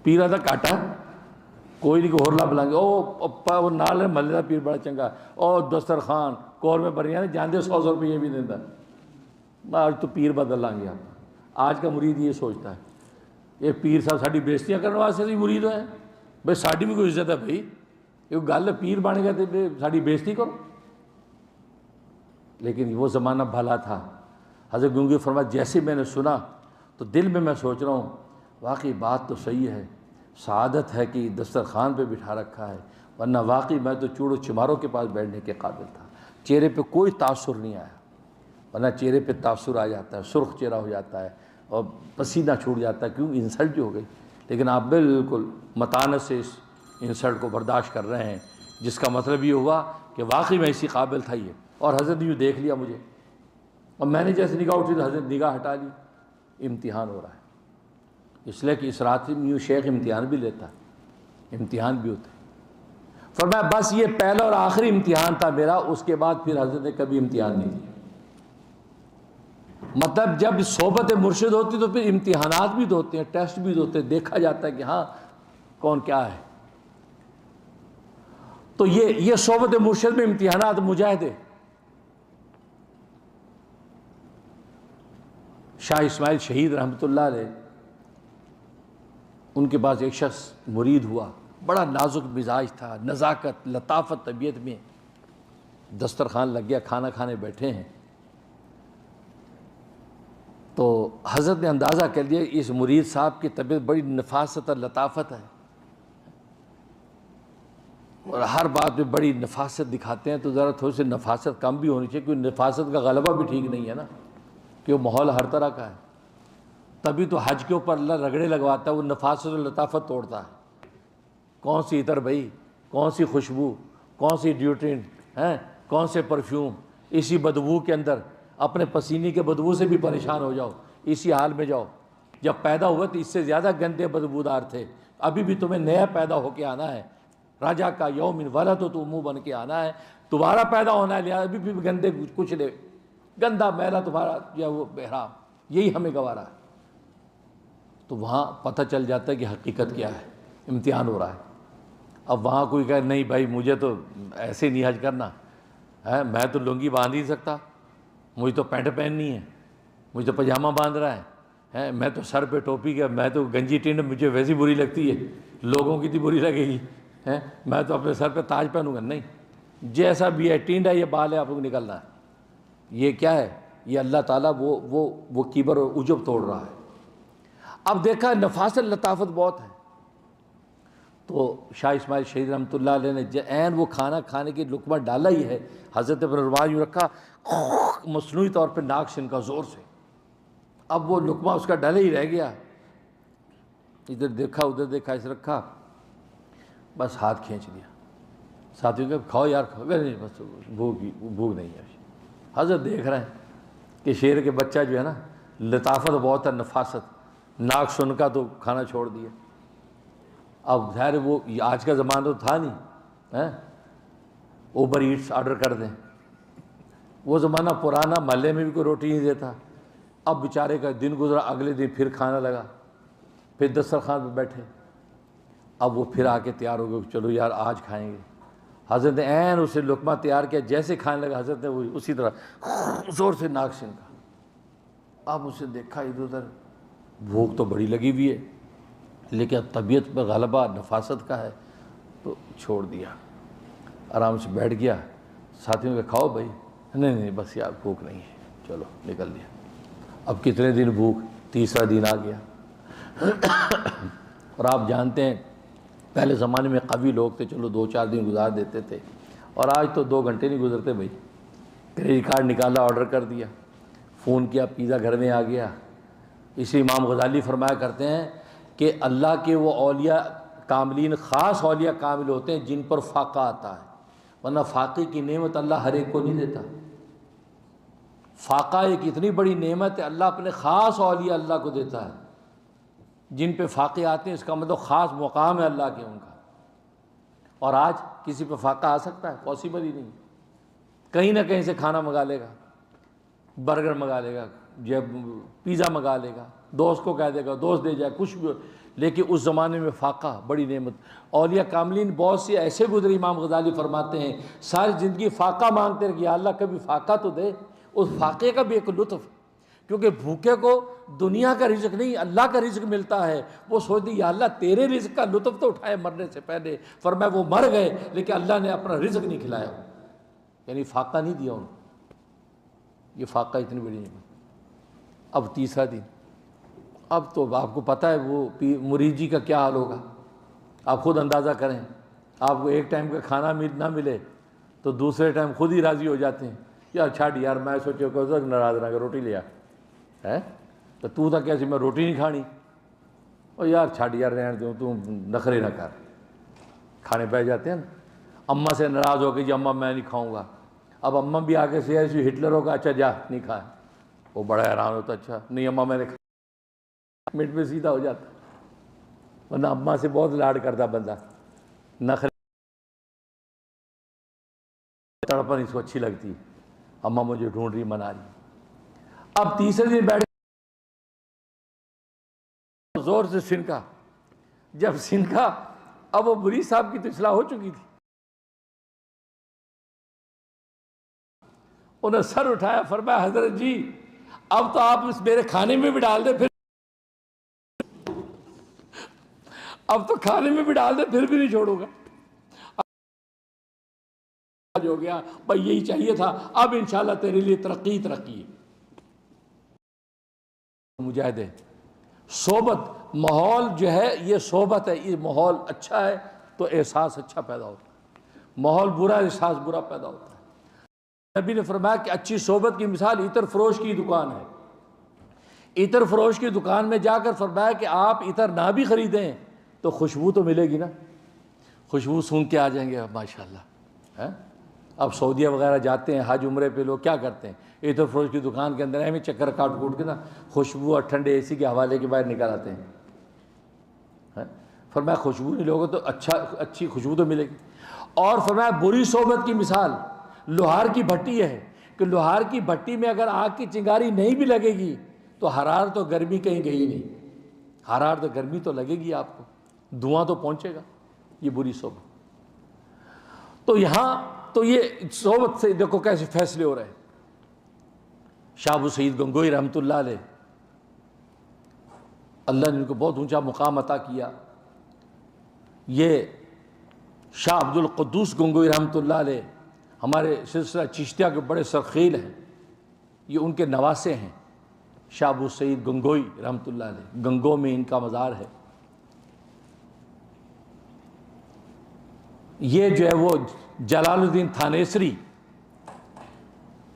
پیر آدھا کاٹا کوئی نہیں، ہورلا بلانگے او نال ملے دا پیر بڑا چنگا، او دسترخوان کور میں بریاں جاندے 100 روپے بھی دیتا، آج تو پیر بدل لیں گے آپ۔ آج کا مرید یہ سوچتا ہے یہ پیر صاحب ساڑی بےزتیاں کرنے واسطے بھی مرید ہوئے ہیں، بھائی ساڑی بھی کوئی عزت ہے، بھائی یہ گل پیر بن گیا تو ساڑی بےزتی کرو۔ لیکن وہ زمانہ بھلا تھا۔ حضرت گنگوئی فرمایا جیسے میں نے سنا تو دل میں سوچ رہا ہوں واقعی بات تو صحیح ہے، سعادت ہے کہ دسترخوان پہ بٹھا رکھا ہے، ورنہ واقعی میں تو چوڑوں چماروں کے پاس بیٹھنے کے قابل تھا، چہرے پہ کوئی تاثر نہیں آیا، ورنہ چہرے پہ تاثر آ جاتا ہے، سرخ چہرہ ہو جاتا ہے اور پسینہ چھوٹ جاتا ہے، کیوں انسلٹ جو ہو گئی۔ لیکن آپ بالکل متانت سے اس انسلٹ کو برداشت کر رہے ہیں، جس کا مطلب یہ ہوا کہ واقعی میں اسی قابل تھا یہ، اور حضرت نے یوں دیکھ لیا مجھے، اور میں نے جیسے نگاہ اٹھی تو حضرت نگاہ ہٹا لی۔ امتحان ہو رہا ہے، اس لیے کہ اس رات میں یوں شیخ امتحان بھی لیتا ہے، امتحان بھی ہوتا ہے۔ فرمایا بس یہ پہلا اور آخری امتحان تھا میرا، اس کے بعد پھر حضرت نے کبھی امتحان نہیں دیا۔ مطلب جب صحبت مرشد ہوتی تو پھر امتحانات بھی تو ہوتے ہیں، ٹیسٹ بھی تو ہوتے ہیں، دیکھا جاتا ہے کہ ہاں کون کیا ہے۔ تو یہ صحبت مرشد میں امتحانات مجاہدے۔ شاہ اسماعیل شہید رحمۃ اللہ علیہ، ان کے پاس ایک شخص مرید ہوا، بڑا نازک مزاج تھا، نزاکت لطافت طبیعت میں، دسترخوان لگ گیا، کھانا کھانے بیٹھے ہیں، تو حضرت نے اندازہ کر لیا اس مرید صاحب کی طبیعت بڑی نفاست اور لطافت ہے، اور ہر بات میں بڑی نفاست دکھاتے ہیں، تو ذرا تھوڑی سی نفاست کم بھی ہونی چاہیے، کیونکہ نفاست کا غلبہ بھی ٹھیک نہیں ہے نا، کہ وہ ماحول ہر طرح کا ہے۔ تبھی تو حج کے اوپر اللہ رگڑے لگواتا ہے، وہ نفاست و لطافت توڑتا ہے۔ کون سی عطر بھائی، کون سی خوشبو، کون سی ڈیوٹرنٹ ہیں، کون سے پرفیوم، اسی بدبو کے اندر اپنے پسینے کے بدبو سے بھی پریشان ہو جاؤ، اسی حال میں جاؤ۔ جب پیدا ہوئے تو اس سے زیادہ گندے بدبودار تھے، ابھی بھی تمہیں نیا پیدا ہو کے آنا ہے، راجا کا یوم ولد تو منہ بن کے آنا ہے، دوبارہ پیدا ہونا ہے، لہٰذا ابھی بھی گندے کچھ لے، گندا میلا تمہارا جو ہے وہ بہرام، یہی ہمیں گوارا ہے۔ تو وہاں پتہ چل جاتا ہے کہ حقیقت کیا ہے، امتحان ہو رہا ہے۔ اب وہاں کوئی کہے نہیں بھائی مجھے تو ایسے نہیں حج کرنا ہے، میں تو لنگی باندھ نہیں سکتا، مجھے تو پینٹ پہننی ہے، مجھے تو پاجامہ باندھ رہا ہے، میں تو سر پہ ٹوپی کا، میں تو گنجی ٹینڈ مجھے ویسی بری لگتی ہے، لوگوں کی تو بری لگے گی، میں تو اپنے سر پہ تاج پہنوں گا۔ نہیں، جیسا بھی ہے، ٹینڈ ہے یا بال ہے، آپ کو نکلنا ہے۔ یہ کیا ہے؟ یہ اللہ تعالیٰ وہ کبر اور عجب توڑ رہا ہے۔ اب دیکھا نفاست لطافت بہت ہے، تو شاہ اسماعیل شہید رحمۃ اللہ علیہ نے عین وہ کھانا کھانے کی لقمہ ڈالا ہی ہے، حضرت ابن رواج یوں رکھا، مصنوعی طور پہ ناک سے ان کا زور سے، اب وہ لقمہ اس کا ڈالے ہی رہ گیا، ادھر دیکھا ادھر دیکھا، اس رکھا، بس ہاتھ کھینچ لیا، ساتھیوں کہ کھاؤ یار کھاؤ، نہیں بس بھوک نہیں ہے۔ حضرت دیکھ رہے ہیں کہ شیر کے بچہ جو ہے نا، لطافت بہت ہے، نفاست، ناک سن کا تو کھانا چھوڑ دیا۔ اب ظاہر وہ آج کا زمانہ تو تھا نہیں، اوبر ایٹس آرڈر کر دیں، وہ زمانہ پرانا، محلے میں بھی کوئی روٹی نہیں دیتا۔ اب بیچارے کا دن گزرا، اگلے دن پھر کھانا لگا، پھر دسترخوان پہ بیٹھے، اب وہ پھر آ کے تیار ہو گئے، چلو یار آج کھائیں گے۔ حضرت نے عین اسے لقمہ تیار کیا، جیسے کھانے لگا حضرت نے وہ اسی طرح زور سے ناک سے کا۔ اب اسے دیکھا ادھر ادھر، بھوک تو بڑی لگی ہوئی ہے، لیکن طبیعت پہ غلبہ نفاست کا ہے، تو چھوڑ دیا، آرام سے بیٹھ گیا۔ ساتھیوں کہ کھاؤ بھائی، نہیں بس یار بھوک نہیں ہے، چلو نکل دیا۔ اب کتنے دن بھوک، تیسرا دن آ گیا۔ اور آپ جانتے ہیں پہلے زمانے میں قوی لوگ تھے، چلو 2-4 دن گزار دیتے تھے، اور آج تو 2 گھنٹے نہیں گزرتے بھائی، کریڈٹ کارڈ نکالا، آرڈر کر دیا، فون کیا، پیزا گھر میں آ گیا۔ اسی امام غزالی فرمایا کرتے ہیں کہ اللہ کے وہ اولیاء کاملین، خاص اولیاء کامل ہوتے ہیں جن پر فاقہ آتا ہے، ورنہ فاقے کی نعمت اللہ ہر ایک کو نہیں دیتا۔ فاقہ ایک اتنی بڑی نعمت ہے، اللہ اپنے خاص اولیاء اللہ کو دیتا ہے، جن پہ فاقے آتے ہیں، اس کا مطلب خاص مقام ہے اللہ کے ان کا۔ اور آج کسی پہ فاقہ آ سکتا ہے؟ پاسبل ہی نہیں۔ کہیں نہ کہیں سے کھانا منگا لے گا، برگر منگا لے گا، پیزا منگا لے گا، دوست کو کہہ دے گا دوست دے جائے، کچھ بھی۔ لیکن اس زمانے میں فاقہ بڑی نعمت۔ اولیاء کاملین بہت سے ایسے گزرے، امام غزالی فرماتے ہیں ساری زندگی فاقہ مانگتے رہے کہ یا اللہ کبھی فاقہ تو دے۔ اس فاقے کا بھی ایک لطف، کیونکہ بھوکے کو دنیا کا رزق نہیں اللہ کا رزق ملتا ہے، وہ سوچتے یا اللہ تیرے رزق کا لطف تو اٹھائے مرنے سے پہلے۔ فرمایا وہ مر گئے لیکن اللہ نے اپنا رزق نہیں کھلایا، یعنی فاقہ نہیں دیا انہوں۔ یہ فاقہ اتنی بڑی نعمت۔ اب تیسرا دن، اب تو آپ کو پتہ ہے وہ مرید جی کا کیا حال ہوگا، آپ خود اندازہ کریں۔ آپ کو ایک ٹائم کا کھانا نہ ملے تو دوسرے ٹائم خود ہی راضی ہو جاتے ہیں، یار چھاڑ یار، میں سوچو کہ ناراض نہ کر روٹی لیا ہے تو تھا کیسے میں روٹی نہیں کھانی، اور یار چھاڑ یار رہنے دوں، تو نخرے نہ کر، کھانے پہ جاتے ہیں نا۔ اماں سے ناراض ہو گئی جی اماں میں نہیں کھاؤں گا، اب اماں بھی آگے سے ایسی ہٹلر ہوگا، اچھا جا نہیں کھائے، وہ بڑا حیران ہوتا، اچھا نہیں اماں میں نے کھایا، منٹ میں سیدھا ہو جاتا۔ ورنہ اماں سے بہت لاڈ کرتا بندہ، نخرے تڑپن اس کو اچھی لگتی ہے، اماں مجھے ڈھونڈ رہی منا رہی۔ اب تیسرے دن بیٹھ زور سے سنکا، جب سنکا اب وہ مرید صاحب کی تو اصلاح ہو چکی تھی، انہیں سر اٹھایا، فرمایا حضرت جی اب تو آپ اس میرے کھانے میں بھی ڈال دیں، پھر اب تو کھانے میں بھی ڈال دیں پھر بھی نہیں چھوڑوں گا۔ ہو گیا بھائی، یہی چاہیے تھا، اب انشاءاللہ تیرے لیے ترقی ہے۔ مجاہدے صحبت، ماحول جو ہے یہ صحبت ہے، یہ ماحول اچھا ہے تو احساس اچھا پیدا ہوتا ہے، ماحول برا احساس برا پیدا ہوتا ہے۔ نبی نے فرمایا کہ اچھی صحبت کی مثال عطر فروش کی دکان ہے، عطر فروش کی دکان میں جا کر فرمایا کہ آپ عطر نہ بھی خریدیں تو خوشبو تو ملے گی نا، خوشبو سونگ کے آ جائیں گے ماشاءاللہ۔ اب سعودیہ وغیرہ جاتے ہیں حج عمرے پہ، لوگ کیا کرتے ہیں عطر فروش کی دکان کے اندر ہمیں چکر کاٹ کے نا خوشبو اور ٹھنڈے اے سی کے حوالے کے باہر نکال آتے ہیں۔ فرمایا خوشبو نہیں لوگے تو اچھی خوشبو تو ملے گی۔ اور فرمایا بری صحبت کی مثال لوہار کی بھٹی ہے، کہ لوہار کی بھٹی میں اگر آگ کی چنگاری نہیں بھی لگے گی تو حرارت و گرمی کہیں گئی نہیں، حرارت گرمی تو لگے گی آپ کو، دھواں تو پہنچے گا، یہ بری صحبت۔ تو یہاں تو یہ صحبت سے دیکھو کیسے فیصلے ہو رہے ہیں۔ شاہ ابو سعید گنگوئی رحمۃ اللہ علیہ، اللہ نے ان کو بہت اونچا مقام عطا کیا۔ یہ شاہ عبد القدوس گنگوئی رحمۃ اللہ علیہ ہمارے سلسلہ چشتیہ کے بڑے سرخیل ہیں، یہ ان کے نواسے ہیں، شاہ ابو سعید گنگوئی رحمۃ اللہ علیہ، گنگو میں ان کا مزار ہے۔ یہ جو ہے وہ جلال الدین تھانیسری،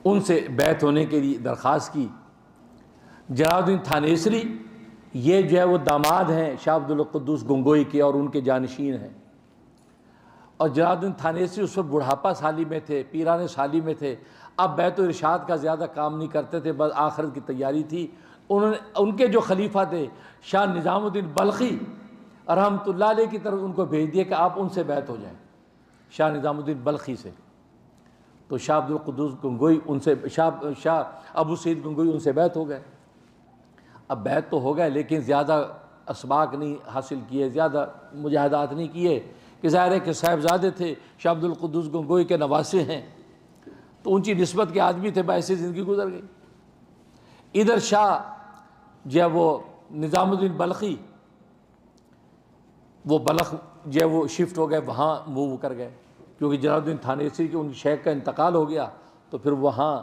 ان سے بیعت ہونے کے لیے درخواست کی۔ جلال الدین تھانیسری یہ جو ہے وہ داماد ہیں شاہ عبد القدوس گنگوئی کے اور ان کے جانشین ہیں، اور جلال الدین تھانیسری اس وقت بڑھاپا سالی میں تھے، پیرانے سالی میں تھے، اب بیت و ارشاد کا زیادہ کام نہیں کرتے تھے، بس آخرت کی تیاری تھی۔ ان کے جو خلیفہ تھے شاہ نظام الدین بلخی رحمۃ اللہ علیہ کی طرف ان کو بھیج دیا کہ آپ ان سے بیعت ہو جائیں، شاہ نظام الدین بلخی سے۔ تو شاہ عبد القدوس گنگوئی ان سے شاہ ابو سعید گنگوئی ان سے بیعت ہو گئے۔ اب بیعت تو ہو گئے لیکن زیادہ اسباق نہیں حاصل کیے، زیادہ مجاہدات نہیں کیے، کہ ظاہر ہے کہ صاحبزادے تھے، شاہ عبد القدوس گنگوئی کے نواسے ہیں، تو اونچی نسبت کے آدمی تھے، ایسے زندگی گزر گئی۔ ادھر شاہ جو ہے وہ نظام الدین بلخی، وہ بلخ جو ہے وہ شفٹ ہو گئے، وہاں موو کر گئے، کیونکہ جلال الدین تھانیسری کے ان شیخ کا انتقال ہو گیا، تو پھر وہاں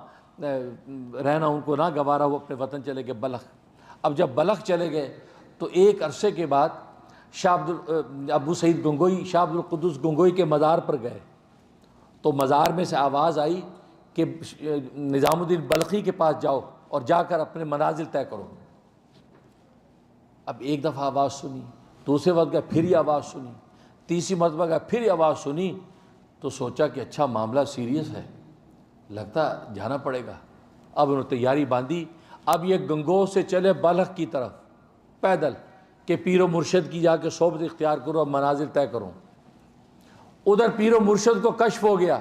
رہنا ان کو نہ گوارا، وہ اپنے وطن چلے گئے بلخ۔ اب جب بلخ چلے گئے تو ایک عرصے کے بعد ابو سعید گنگوئی شاہ عبد القدوس گنگوئی کے مزار پر گئے، تو مزار میں سے آواز آئی کہ نظام الدین بلخی کے پاس جاؤ اور جا کر اپنے منازل طے کرو۔ اب ایک دفعہ آواز سنی، دوسرے وقت گئے پھر یہ آواز سنی، تیسری مرتبہ گئے پھر یہ آواز سنی، تو سوچا کہ اچھا معاملہ سیریس ہے، لگتا جانا پڑے گا۔ اب انہوں نے تیاری باندھی، اب یہ گنگو سے چلے بلخ کی طرف پیدل، کہ پیر و مرشد کی جا کے صحبت اختیار کرو اور منازل طے کرو۔ ادھر پیر و مرشد کو کشف ہو گیا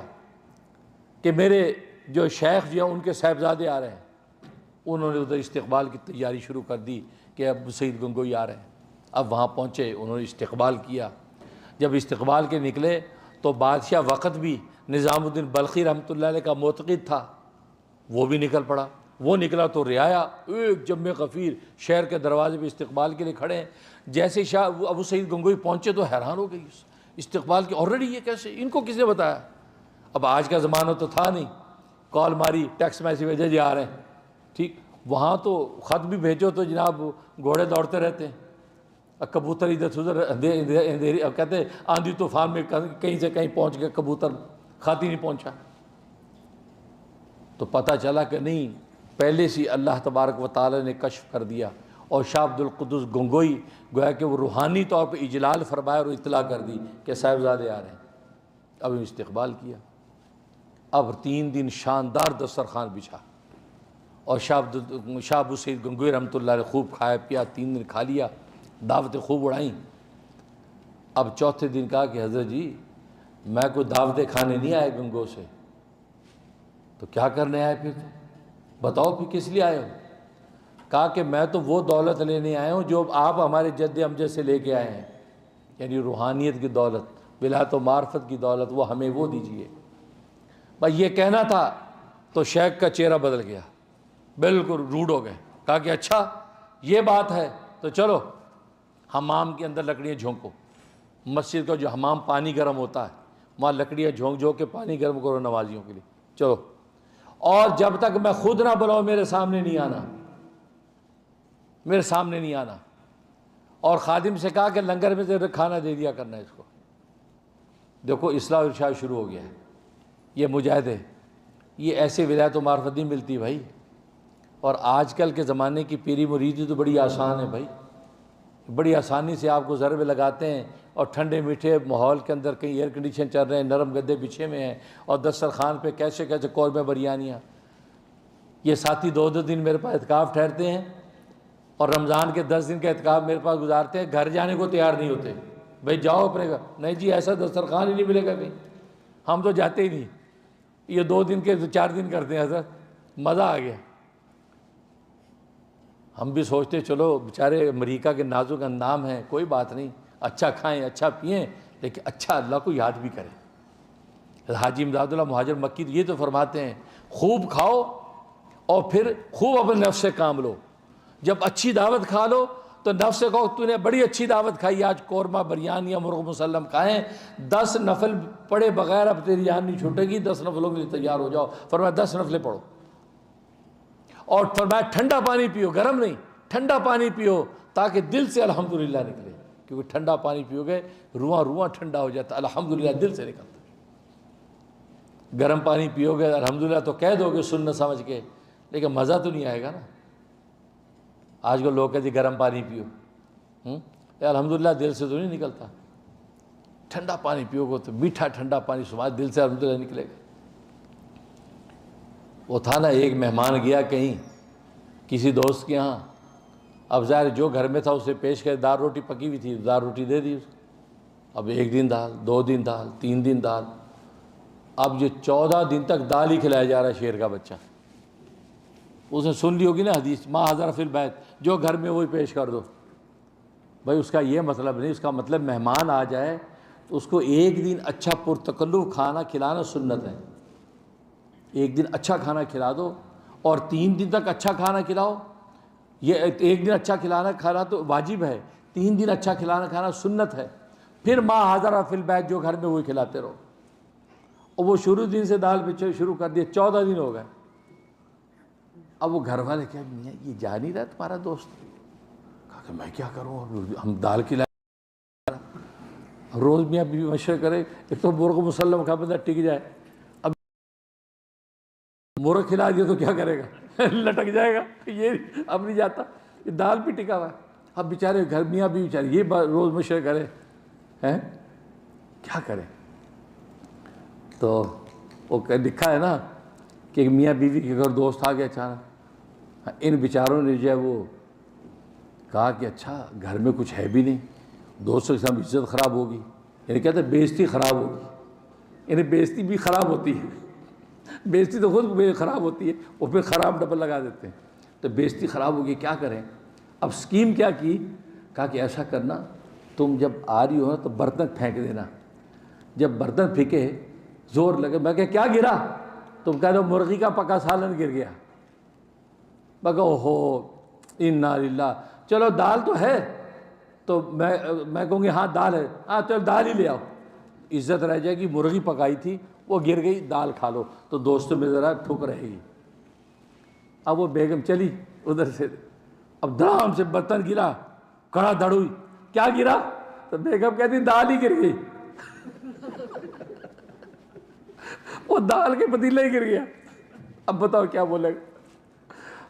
کہ میرے جو شیخ جو ہیں ان کے صاحبزادے آ رہے ہیں، انہوں نے ادھر استقبال کی تیاری شروع کر دی کہ ابو سعید گنگوئی آ رہے ہیں۔ اب وہاں پہنچے، انہوں نے استقبال کیا۔ جب استقبال کے نکلے تو بادشاہ وقت بھی نظام الدین بلخی رحمۃ اللہ علیہ کا معتقد تھا، وہ بھی نکل پڑا۔ وہ نکلا تو رعایا ایک جمع غفیر شہر کے دروازے پہ استقبال کے لیے کھڑے ہیں۔ جیسے شاہ ابو سعید گنگوئی پہنچے تو حیران ہو گئی استقبال کی، آلریڈی یہ کیسے، ان کو کس نے بتایا؟ اب آج کا زمانہ تو تھا نہیں، کال ماری، ٹیکسٹ میسیج بھیجے جی آ رہے ہیں، ٹھیک۔ وہاں تو خط بھی بھیجو تو جناب گھوڑے دوڑتے رہتے ہیں، کبوتر ادھر سے ادھر اندھیری، کہتے ہیں آندھی طوفان میں کہیں سے کہیں پہنچ گئے کبوتر، خط ہی نہیں پہنچا۔ تو پتہ چلا کہ نہیں، پہلے سے اللہ تبارک و تعالی نے کشف کر دیا، اور شاہ عبد القدوس گنگوئی گویا کہ وہ روحانی طور پہ اجلال فرمایا اور اطلاع کر دی کہ صاحبزادے آ رہے ہیں۔ اب استقبال کیا، اب 3 دن شاندار دسترخوان بچھا، اور شاہ ابو سعید گنگوئی رحمۃ اللہ علیہ خوب کھایا پیا، 3 دن کھا لیا، دعوتیں خوب اڑائیں۔ اب چوتھے دن کہا کہ حضرت جی میں کوئی دعوتیں کھانے نہیں آئے گنگو سے، تو کیا کرنے آئے پھر؟ بتاؤ پھر کس لیے آئے ہو؟ کہا کہ میں تو وہ دولت لینے آیا ہوں جو آپ ہمارے جد امجد سے لے کے آئے ہیں، یعنی روحانیت کی دولت، ولایت و معرفت کی دولت، وہ ہمیں وہ دیجیے۔ بس یہ کہنا تھا تو شیخ کا چہرہ بدل گیا، بالکل روڈ ہو گئے۔ کہا کہ اچھا یہ بات ہے تو چلو حمام کے اندر لکڑیاں جھونکو، مسجد کا جو حمام پانی گرم ہوتا ہے وہاں لکڑیاں جھونک جھونک کے پانی گرم کرو نمازیوں کے لیے، چلو، اور جب تک میں خود نہ بلاؤں میرے سامنے نہیں آنا، میرے سامنے نہیں آنا۔ اور خادم سے کہا کہ لنگر میں سے کھانا دے دیا کرنا اس کو۔ دیکھو اصلاح و ارشاد شروع ہو گیا ہے، یہ مجاہدے، یہ ایسے ولایت و معرفت نہیں ملتی بھائی۔ اور آج کل کے زمانے کی پیری مریدی تو بڑی آسان ہے بھائی، بڑی آسانی سے آپ کو ضربے لگاتے ہیں، اور ٹھنڈے میٹھے ماحول کے اندر کہیں ایئر کنڈیشن چل رہے ہیں، نرم گدے بچھے میں ہیں، اور دسترخوان پہ کیسے کیسے قورمے بریانیاں۔ یہ ساتھی 2 دن میرے پاس اعتکاف ٹھہرتے ہیں، اور رمضان کے 10 دن کا اعتکاف میرے پاس گزارتے ہیں، گھر جانے کو تیار نہیں ہوتے، بھائی جاؤ اپنے گھر، نہیں جی ایسا دسترخوان ہی نہیں ملے گا کہیں، ہم تو جاتے ہی نہیں، یہ 2 دن کے 4 دن کرتے ہیں، حضرت مزہ آ گیا۔ ہم بھی سوچتے چلو بیچارے امریکہ کے نازک اندام ہیں، کوئی بات نہیں، اچھا کھائیں اچھا پئیں، لیکن اچھا اللہ کو یاد بھی کریں۔ حاجی امداد اللہ مہاجر مکی یہ تو فرماتے ہیں خوب کھاؤ اور پھر خوب اپنے نفس سے کام لو۔ جب اچھی دعوت کھا لو تو نفس سے کہو تو نے بڑی اچھی دعوت کھائی، آج قورمہ بریانی یا مرغ مسلم کھائیں، 10 نفل پڑھے بغیر اب تیری جان نہیں چھوٹے گی، 10 نفلوں کے لیے تیار ہو جاؤ۔ فرمایا 10 نفلیں پڑھو، اور فرمایا ٹھنڈا پانی پیو، گرم نہیں، ٹھنڈا پانی پیو تاکہ دل سے الحمدللہ نکلے، کیونکہ ٹھنڈا پانی پیو گے رواں ٹھنڈا ہو جاتا، الحمدللہ دل سے نکلتا۔ گرم پانی پیو گے الحمدللہ تو کہہ دو گے سنت سمجھ کے، لیکن مزہ تو نہیں آئے گا نا۔ آج کل لوگ کہتے ہیں گرم پانی پیو، الحمدللہ دل سے تو نہیں نکلتا۔ ٹھنڈا پانی پیو گے تو میٹھا ٹھنڈا پانی سمجھ دل سے الحمدللہ نکلے گا۔ وہ تھا نا ایک مہمان گیا کہیں کسی دوست کے ہاں، اب ظاہر جو گھر میں تھا اسے پیش کر، دال روٹی پکی ہوئی تھی، دال روٹی دے دی اس کو۔ اب 1 دن دال، 2 دن دال، 3 دن دال، اب یہ 14 دن تک دال ہی کھلایا جا رہا ہے شیر کا بچہ۔ اس نے سن لی ہوگی نا حدیث، ما حضر فی البیت، جو گھر میں وہی پیش کر دو۔ بھائی اس کا یہ مطلب نہیں، اس کا مطلب مہمان آ جائے تو اس کو 1 دن اچھا پرتکلف کھانا کھلانا سنت ہے۔ 1 دن اچھا کھانا کھلا دو اور 3 دن تک اچھا کھانا کھلاؤ۔ یہ 1 دن اچھا کھانا تو واجب ہے، 3 دن اچھا کھانا سنت ہے، پھر ما حضر فی البیت جو گھر میں وہی کھلاتے رہو۔ اور وہ شروع دن سے دال پہ شروع کر دیے، 14 دن ہو گئے۔ اب وہ گھر والے کیا میاں یہ جا نہیں رہا تمہارا دوست؟ کہا کہ میں کیا کروں، ہم دال کھلائیں، روز میاں بیوی مشورہ کرے، ایک تو مرغ مسلم کا بندہ ٹک جائے، اب مرغ کھلا دیا تو کیا کرے گا، لٹک جائے گا، یہ اب نہیں جاتا، یہ دال پہ ٹکا ہوا ہے۔ اب بیچارے گھر میاں بیوی بیچارے یہ روز مشورہ کرے ہیں کیا کریں۔ تو وہ لکھا ہے نا کہ میاں بیوی کے گھر دوست آ گیا اچانک، ان بیچاروں نے جو ہے وہ کہا کہ اچھا گھر میں کچھ ہے بھی نہیں، دوستوں کے سامنے عزت خراب ہوگی، یعنی کہتے ہیں بےعزتی خراب ہوگی، یعنی بےعزتی بھی خراب ہوتی ہے، بےعزتی تو خود خراب ہوتی ہے، اور پھر خراب ڈبل لگا دیتے ہیں، تو بےعزتی خراب ہوگی کیا کریں۔ اب سکیم کیا کی، کہا کہ ایسا کرنا تم جب آ رہی ہو نا تو برتن پھینک دینا، جب برتن پھینکے زور لگے، میں کہ کیا گرا، تم کہہ دو مرغی کا پکا سالن گر گیا، میں کہا اوہو انا للہ، چلو دال تو ہے، تو میں کہوں گی ہاں دال ہے، ہاں چلو دال ہی لے آؤ، عزت رہ جائے گی، مرغی پکائی تھی وہ گر گئی، دال کھا لو، تو دوستوں میں ذرا ٹھک رہے گی۔ اب وہ بیگم چلی ادھر سے، اب دھڑام سے برتن گرا، کڑا دھڑ ہوئی، کیا گرا، تو بیگم کہتی دال ہی گر گئی، وہ دال کے پتیلے ہی گر گیا، اب بتاؤ کیا بولے گا۔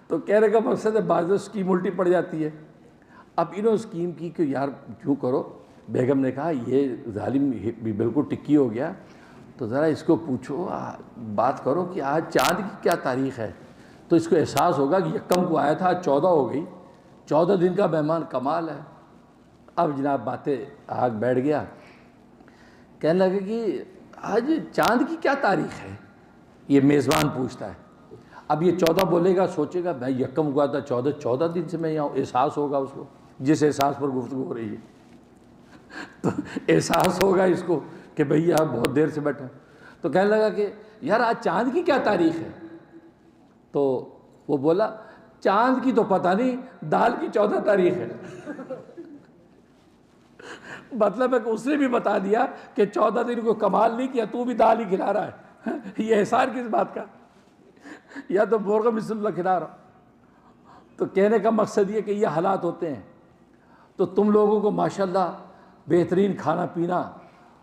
تو کہنے کا مقصد ہے بعض اسکیم الٹی پڑ جاتی ہے۔ اب انہوں اسکیم کی کہ یار جو کرو، بیگم نے کہا یہ ظالم بھی بالکل ٹکی ہو گیا، تو ذرا اس کو پوچھو، بات کرو کہ آج چاند کی کیا تاریخ ہے، تو اس کو احساس ہوگا کہ یکم کو آیا تھا، آج 14 ہو گئی، 14 دن کا مہمان کمال ہے۔ اب جناب باتیں آگ بیٹھ گیا، کہنے لگے کہ آج چاند کی کیا تاریخ ہے، یہ میزبان پوچھتا ہے۔ اب یہ 14 بولے گا، سوچے گا بھائی یکم ہوا تھا، 14 دن سے میں یہاں، احساس ہوگا اس کو، جس احساس پر گفتگو ہو رہی ہے، تو احساس ہوگا اس کو کہ بھئی آپ بہت دیر سے بیٹھے، تو کہنے لگا کہ یار آج چاند کی کیا تاریخ ہے، تو وہ بولا چاند کی تو پتہ نہیں، دال کی 14 تاریخ ہے۔ مطلب ہے کہ اس نے بھی بتا دیا کہ 14 دن کو کمال نہیں کیا، تو بھی دال ہی کھلا رہا ہے، یہ احسان کس بات کا، یا تو مرغ مثل اللہ کھلا رہا۔ تو کہنے کا مقصد یہ کہ یہ حالات ہوتے ہیں، تو تم لوگوں کو ماشاءاللہ بہترین کھانا پینا،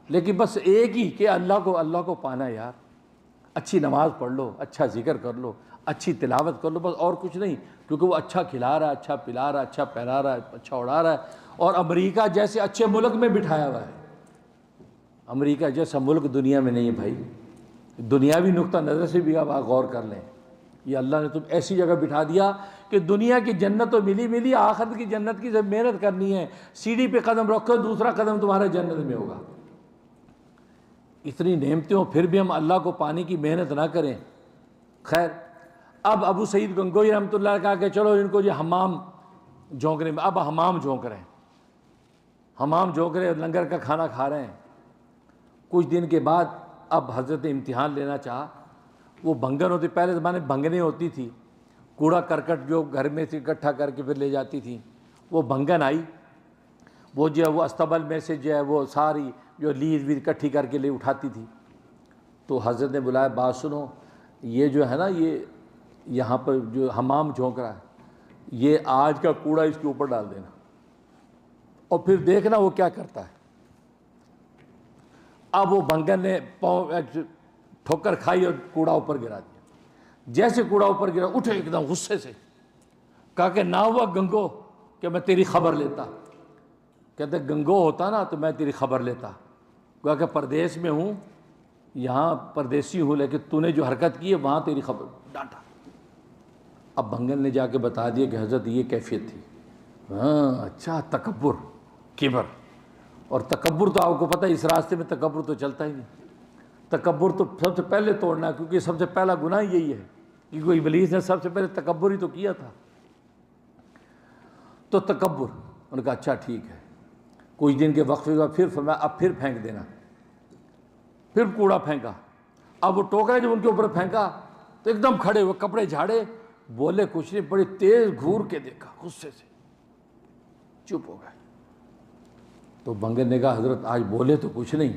لیکن بس ایک ہی کہ اللہ کو پانا ہے یار، اچھی نماز پڑھ لو، اچھا ذکر کر لو، اچھی تلاوت کر لو، بس اور کچھ نہیں، کیونکہ وہ اچھا کھلا رہا ہے، اچھا پلا رہا ہے، اچھا پہنا رہا ہے، اچھا اڑا رہا ہے، اور امریکہ جیسے اچھے ملک میں بٹھایا ہوا ہے۔ امریکہ جیسا ملک دنیا میں نہیں ہے بھائی، دنیاوی نقطہ نظر سے بھی آپ غور کر لیں، یہ اللہ نے تم ایسی جگہ بٹھا دیا کہ دنیا کی جنت تو ملی، آخرت کی جنت کی جب محنت کرنی ہے، سیڑھی پہ قدم رکھو، دوسرا قدم تمہارا جنت میں ہوگا۔ اتنی نعمتیں ہوں پھر بھی ہم اللہ کو پانے کی محنت نہ کریں۔ خیر، اب ابو سعید گنگوئی رحمۃ اللہ نے کہا کہ چلو ان کو یہ حمام جھونکنے میں، اب حمام جھونک رہے ہیں، حمام جھونک رہے ہیں، لنگر کا کھانا کھا رہے ہیں۔ کچھ دن کے بعد اب حضرت نے امتحان لینا چاہا۔ وہ بھنگن ہوتی، پہلے زمانے میں بھنگنیں ہوتی تھی، کوڑا کرکٹ جو گھر میں سے اکٹھا کر کے پھر لے جاتی تھیں، وہ بھنگن آئی، وہ جو ہے وہ استبل میں سے جو ہے وہ ساری جو لیز ویز اکٹھی کر کے لے اٹھاتی تھی۔ تو حضرت نے بلایا، بات سنو، یہ جو ہے نا یہ یہاں پر جو حمام جھونک رہا ہے، یہ آج کا کوڑا اس کے اوپر ڈال دینا اور پھر دیکھنا وہ کیا کرتا ہے۔ اب وہ بھنگن نے پاؤں ٹھوکر کھائی اور کوڑا اوپر گرا دیا۔ جیسے کوڑا اوپر گرا اٹھے ایک دم غصے سے، کہا کہ نہ ہوا گنگو کہ میں تیری خبر لیتا۔ کہتے گنگو ہوتا نا تو میں تیری خبر لیتا، کہا کہ پردیس میں ہوں، یہاں پردیسی ہوں، لیکن تو نے جو حرکت کی ہے وہاں تیری خبر، ڈانٹا۔ اب بھنگن نے جا کے بتا دیا کہ حضرت یہ کیفیت تھی۔ ہاں اچھا، تکبر، کبر، اور تکبر تو آپ کو پتہ ہے اس راستے میں تکبر تو چلتا ہی نہیں۔ تکبر تو سب سے پہلے توڑنا ہے، کیونکہ سب سے پہلا گناہ یہی ہے، کیونکہ ابلیس نے سب سے پہلے تکبر ہی تو کیا تھا۔ تو تکبر، انہوں نے کہا اچھا ٹھیک ہے۔ کچھ دن کے وقفے کے بعد پھر فرمایا اب پھر پھینک دینا، پھر کوڑا پھینکا۔ اب وہ ٹوکرا جب ان کے اوپر پھینکا تو ایک دم کھڑے ہوئے، کپڑے جھاڑے، بولے کچھ نہیں، بڑی تیز گھور کے دیکھا، غصے سے چپ ہو گئے۔ تو بھنگن نے کہا حضرت آج بولے تو کچھ نہیں،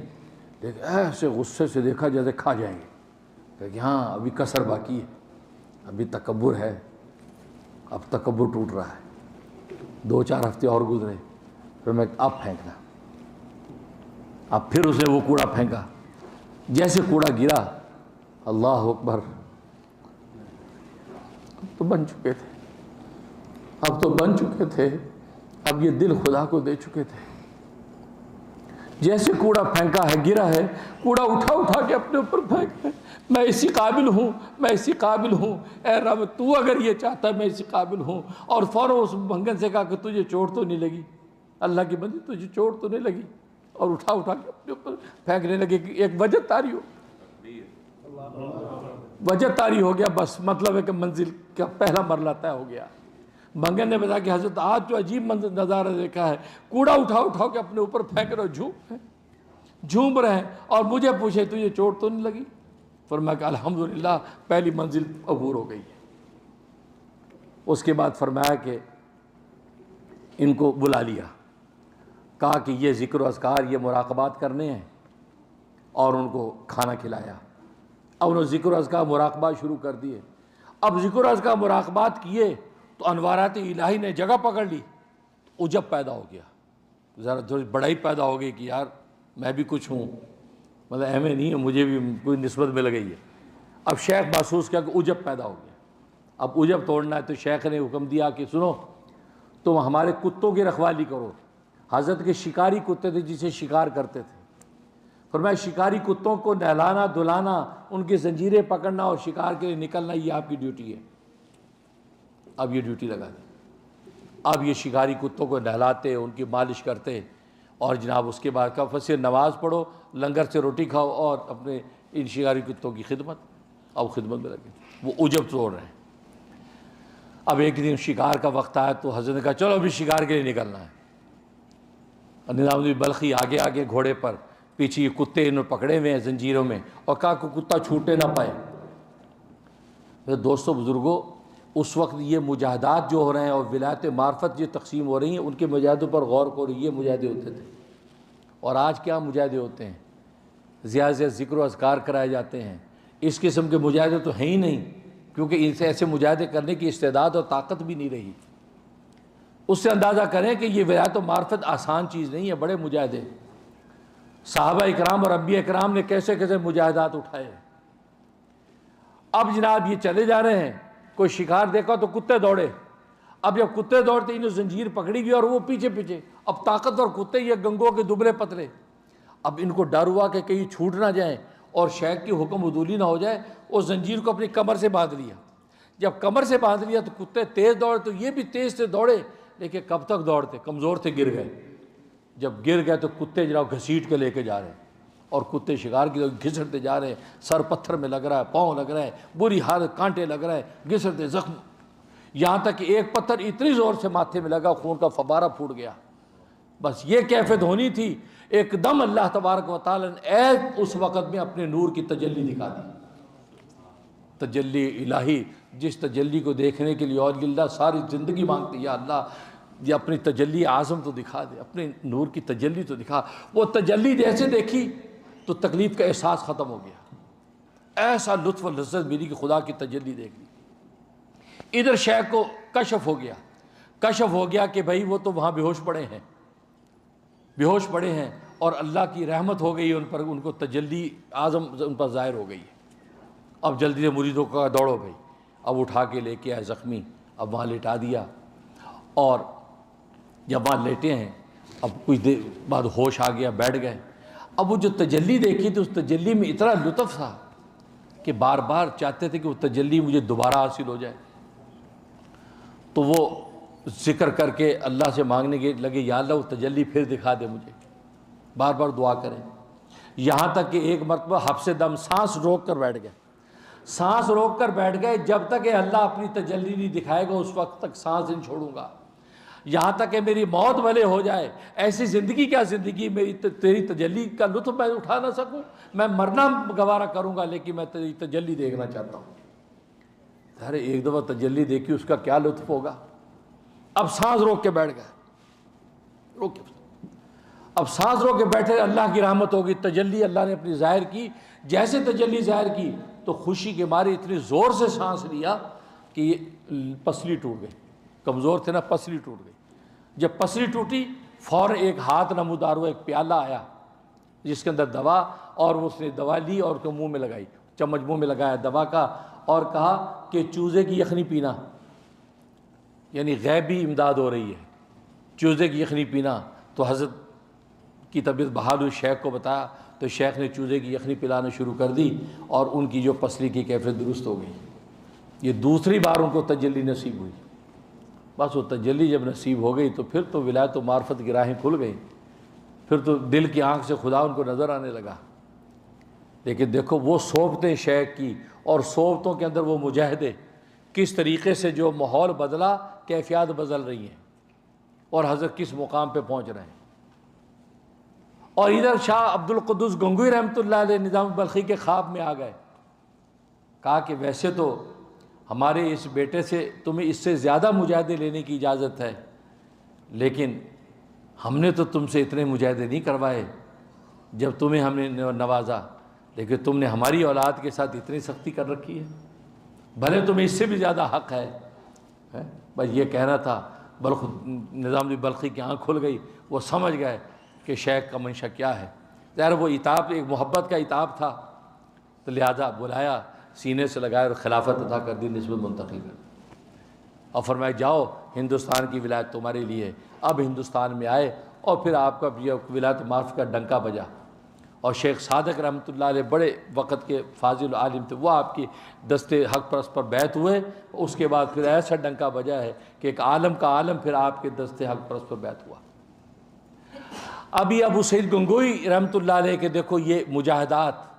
لیکن ایسے غصے سے دیکھا جیسے کھا جائیں گے۔ کہ ہاں ابھی کسر باقی ہے، ابھی تکبر ہے، اب تکبر ٹوٹ رہا ہے۔ 2-4 ہفتے اور گزرے، پھر میں اب پھینکنا۔ اب پھر اسے وہ کوڑا پھینکا، جیسے کوڑا گرا، اللہ اکبر، اب تو بن چکے تھے، اب تو بن چکے تھے، اب یہ دل خدا کو دے چکے تھے۔ جیسے کوڑا پھینکا ہے، گرا ہے، کوڑا اٹھا کے اپنے اوپر پھینک، میں اسی قابل ہوں، میں اسی قابل ہوں، اے رب تو اگر یہ چاہتا ہے میں اسی قابل ہوں۔ اور فوراً اس بھنگن سے کہا کہ تجھے چوٹ تو نہیں لگی، اللہ کی بندی تجھے چوٹ تو نہیں لگی، اور اٹھا کے اپنے اوپر پھینکنے لگے کہ ایک وجہ تاری ہو، وجہ تاری ہو گیا، بس مطلب ہے کہ منزل کا پہلا مرلہ طے ہو گیا۔ بھنگن نے بتایا کہ حضرت آج جو عجیب منظر نظارہ دیکھا ہے، کوڑا اٹھا کے اپنے اوپر پھینک رہے، جھوم رہے ہیں، اور مجھے پوچھے تجھے چوٹ تو نہیں لگی؟ فرمایا کہ الحمدللہ پہلی منزل عبور ہو گئی ہے۔ اس کے بعد فرمایا کہ ان کو بلا لیا، کہا کہ یہ ذکر و اذکار، یہ مراقبات کرنے ہیں، اور ان کو کھانا کھلایا۔ اب انہوں نے ذکر و اذکار مراقبات شروع کر دیے۔ اب ذکر و اذکار مراقبات کیے تو انوارات الہی نے جگہ پکڑ لی، عجب پیدا ہو گیا، ذرا تھوڑی بڑائی پیدا ہو گئی کہ یار میں بھی کچھ ہوں، مطلب اہمیں نہیں ہے، مجھے بھی کوئی نسبت مل گئی ہے۔ اب شیخ محسوس کیا کہ عجب پیدا ہو گیا، اب عجب توڑنا ہے، تو شیخ نے حکم دیا کہ سنو تم ہمارے کتوں کی رکھوالی کرو۔ حضرت کے شکاری کتے تھے جسے شکار کرتے تھے، فرمایا شکاری کتوں کو نہلانا دھلانا، ان کی زنجیریں پکڑنا اور شکار کے لیے نکلنا، یہ آپ کی ڈیوٹی ہے۔ اب یہ ڈیوٹی لگا دی، اب یہ شکاری کتوں کو نہلاتے، ان کی مالش کرتے، اور جناب اس کے بعد کا فصل نماز پڑھو، لنگر سے روٹی کھاؤ، اور اپنے ان شکاری کتوں کی خدمت، اب خدمت میں لگے، وہ عجب توڑ رہے ہیں۔ اب ایک دن شکار کا وقت آیا تو حضرت نے کہا چلو ابھی شکار کے لیے نکلنا ہے۔ نظام الدین بلخی آگے گھوڑے پر، پیچھے یہ کتے انہوں پکڑے ہوئے ہیں زنجیروں میں، اور کہا کہ کتا چھوٹے نہ پائے۔ میرے دوستوں بزرگوں، اس وقت یہ مجاہدات جو ہو رہے ہیں اور ولایت معرفت جو تقسیم ہو رہی ہیں، ان کے مجاہدوں پر غور کرو، یہ مجاہدے ہوتے تھے۔ اور آج کیا مجاہدے ہوتے ہیں؟ زیادہ سے ذکر و اذکار کرائے جاتے ہیں، اس قسم کے مجاہدے تو ہیں ہی نہیں، کیونکہ ان سے ایسے مجاہدے کرنے کی استعداد اور طاقت بھی نہیں رہی۔ اس سے اندازہ کریں کہ یہ ولایت و معرفت آسان چیز نہیں ہے، بڑے مجاہدے۔ صحابہ اکرام اور انبیاء اکرام نے کیسے مجاہدات اٹھائے۔ اب جناب یہ چلے جا رہے ہیں، کوئی شکار دیکھا تو کتے دوڑے، اب جب کتے دوڑتے انہیں زنجیر پکڑی گئی اور وہ پیچھے، اب طاقتور کتے یہ گنگوں کے دبلے پتلے، اب ان کو ڈر ہوا کہ کہیں چھوٹ نہ جائیں اور شیخ کی حکم عدولی نہ ہو جائے، اس زنجیر کو اپنی کمر سے باندھ لیا۔ جب کمر سے باندھ لیا تو کتے تیز دوڑے، تو یہ بھی تیز سے دوڑے، لیکن کب تک دوڑتے، کمزور تھے، گر گئے۔ جب گر گئے تو کتے جناب گھسیٹ کے لے کے جا رہے ہیں، اور کتے شکار کی طرح گھسٹتے جا رہے ہیں، سر پتھر میں لگ رہا ہے، پاؤں لگ رہے ہیں، بری حالت، کانٹے لگ رہے ہیں، گھسٹتے زخم، یہاں تک کہ ایک پتھر اتنی زور سے ماتھے میں لگا خون کا فبارہ پھوٹ گیا۔ بس یہ کیفیت ہونی تھی، ایک دم اللہ تبارک و تعالیٰ نے اس وقت میں اپنے نور کی تجلی دکھا دی، تجلی الہی، جس تجلی کو دیکھنے کے لیے اور اللہ ساری زندگی مانگتی، یا اللہ یہ اپنی تجلی اعظم تو دکھا دے، اپنے نور کی تجلی تو دکھا۔ وہ تجلی جیسے دیکھی تو تکلیف کا احساس ختم ہو گیا، ایسا لطف و لذت ملی کہ خدا کی تجلی دیکھ لی۔ ادھر شیخ کو کشف ہو گیا کہ بھائی وہ تو وہاں بے ہوش پڑے ہیں اور اللہ کی رحمت ہو گئی ان پر، ان کو تجلی اعظم ان پر ظاہر ہو گئی ہے۔ اب جلدی سے مریدوں کا دوڑو بھائی، اب اٹھا کے لے کے آئے زخمی، اب وہاں لٹا دیا، اور جب وہاں لیٹے ہیں اب کچھ دیر بعد ہوش آ گیا، بیٹھ گئے۔ اب وہ جو تجلی دیکھی تو اس تجلی میں اتنا لطف تھا کہ بار بار چاہتے تھے کہ وہ تجلی مجھے دوبارہ حاصل ہو جائے، تو وہ ذکر کر کے اللہ سے مانگنے کے لگے، یا اللہ وہ تجلی پھر دکھا دے مجھے، بار بار دعا کریں، یہاں تک کہ ایک مرتبہ حبس دم سانس روک کر بیٹھ گئے، جب تک کہ اللہ اپنی تجلی نہیں دکھائے گا اس وقت تک سانس نہیں چھوڑوں گا، یہاں تک کہ میری موت بھلے ہو جائے، ایسی زندگی کیا زندگی، میری تیری تجلی کا لطف میں اٹھا نہ سکوں، میں مرنا گوارا کروں گا لیکن میں تیری تجلی دیکھنا چاہتا ہوں۔ ارے ایک دفعہ تجلی دیکھی اس کا کیا لطف ہوگا۔ اب سانس روک کے بیٹھ گئے، اب سانس روک کے بیٹھے، اللہ کی رحمت ہوگی، تجلی اللہ نے اپنی ظاہر کی، جیسے تجلی ظاہر کی تو خوشی کے مارے اتنی زور سے سانس لیا کہ یہ پسلی ٹوٹ گئی، کمزور تھے نا، پسلی ٹوٹ گئی۔ جب پسلی ٹوٹی فوراً ایک ہاتھ نمودار ہوا، ایک پیالہ آیا جس کے اندر دوا، اور اس نے دوا لی اور اس کو منہ میں لگائی، چمچ منہ میں لگایا دوا کا، اور کہا کہ چوزے کی یخنی پینا، یعنی غیبی امداد ہو رہی ہے، چوزے کی یخنی پینا۔ تو حضرت کی طبیعت بحال ہوئی، شیخ کو بتایا تو شیخ نے چوزے کی یخنی پلانا شروع کر دی اور ان کی جو پسلی کی کیفیت درست ہو گئی۔ یہ دوسری بار ان کو تجلی نصیب ہوئی۔ بس وہ تجلی جب نصیب ہو گئی تو پھر تو ولایت و معرفت کی راہیں کھل گئی، پھر تو دل کی آنکھ سے خدا ان کو نظر آنے لگا۔ لیکن دیکھو وہ صحبتیں شیخ کی اور صحبتوں کے اندر وہ مجاہدے، کس طریقے سے جو ماحول بدلا کیفیات بدل رہی ہیں، اور حضرت کس مقام پہ پہنچ رہے ہیں۔ اور ادھر شاہ عبد القدوس گنگوئی رحمۃ اللہ علیہ نظام بلخی کے خواب میں آ گئے، کہا کہ ویسے تو ہمارے اس بیٹے سے تمہیں اس سے زیادہ مجاہدے لینے کی اجازت ہے، لیکن ہم نے تو تم سے اتنے مجاہدے نہیں کروائے جب تمہیں ہم نے نوازا، لیکن تم نے ہماری اولاد کے ساتھ اتنی سختی کر رکھی ہے، بھلے تمہیں اس سے بھی زیادہ حق ہے۔ بس یہ کہنا تھا، نظام بلخی کی آنکھ کھل گئی، وہ سمجھ گئے کہ شیخ کا منشا کیا ہے۔ ظاہر وہ عتاب ایک محبت کا عتاب تھا، تو لہذا بلایا، سینے سے لگایا اور خلافت عطا کر دی، نسبت منتقل کر دی، اور فرمایا جاؤ ہندوستان کی ولایت تمہارے لیے۔ اب ہندوستان میں آئے اور پھر آپ کا یہ ولایت معرفت کا ڈنکا بجا، اور شیخ صادق رحمۃ اللہ علیہ بڑے وقت کے فاضل عالم تھے، وہ آپ کی دستے حق پرست پر بیعت ہوئے، اس کے بعد پھر ایسا ڈنکا بجا ہے کہ ایک عالم کا عالم پھر آپ کے دستے حق پرست پر بیعت ہوا۔ ابھی ابو سعید گنگوئی رحمۃ اللہ علیہ کے دیکھو یہ مجاہدات،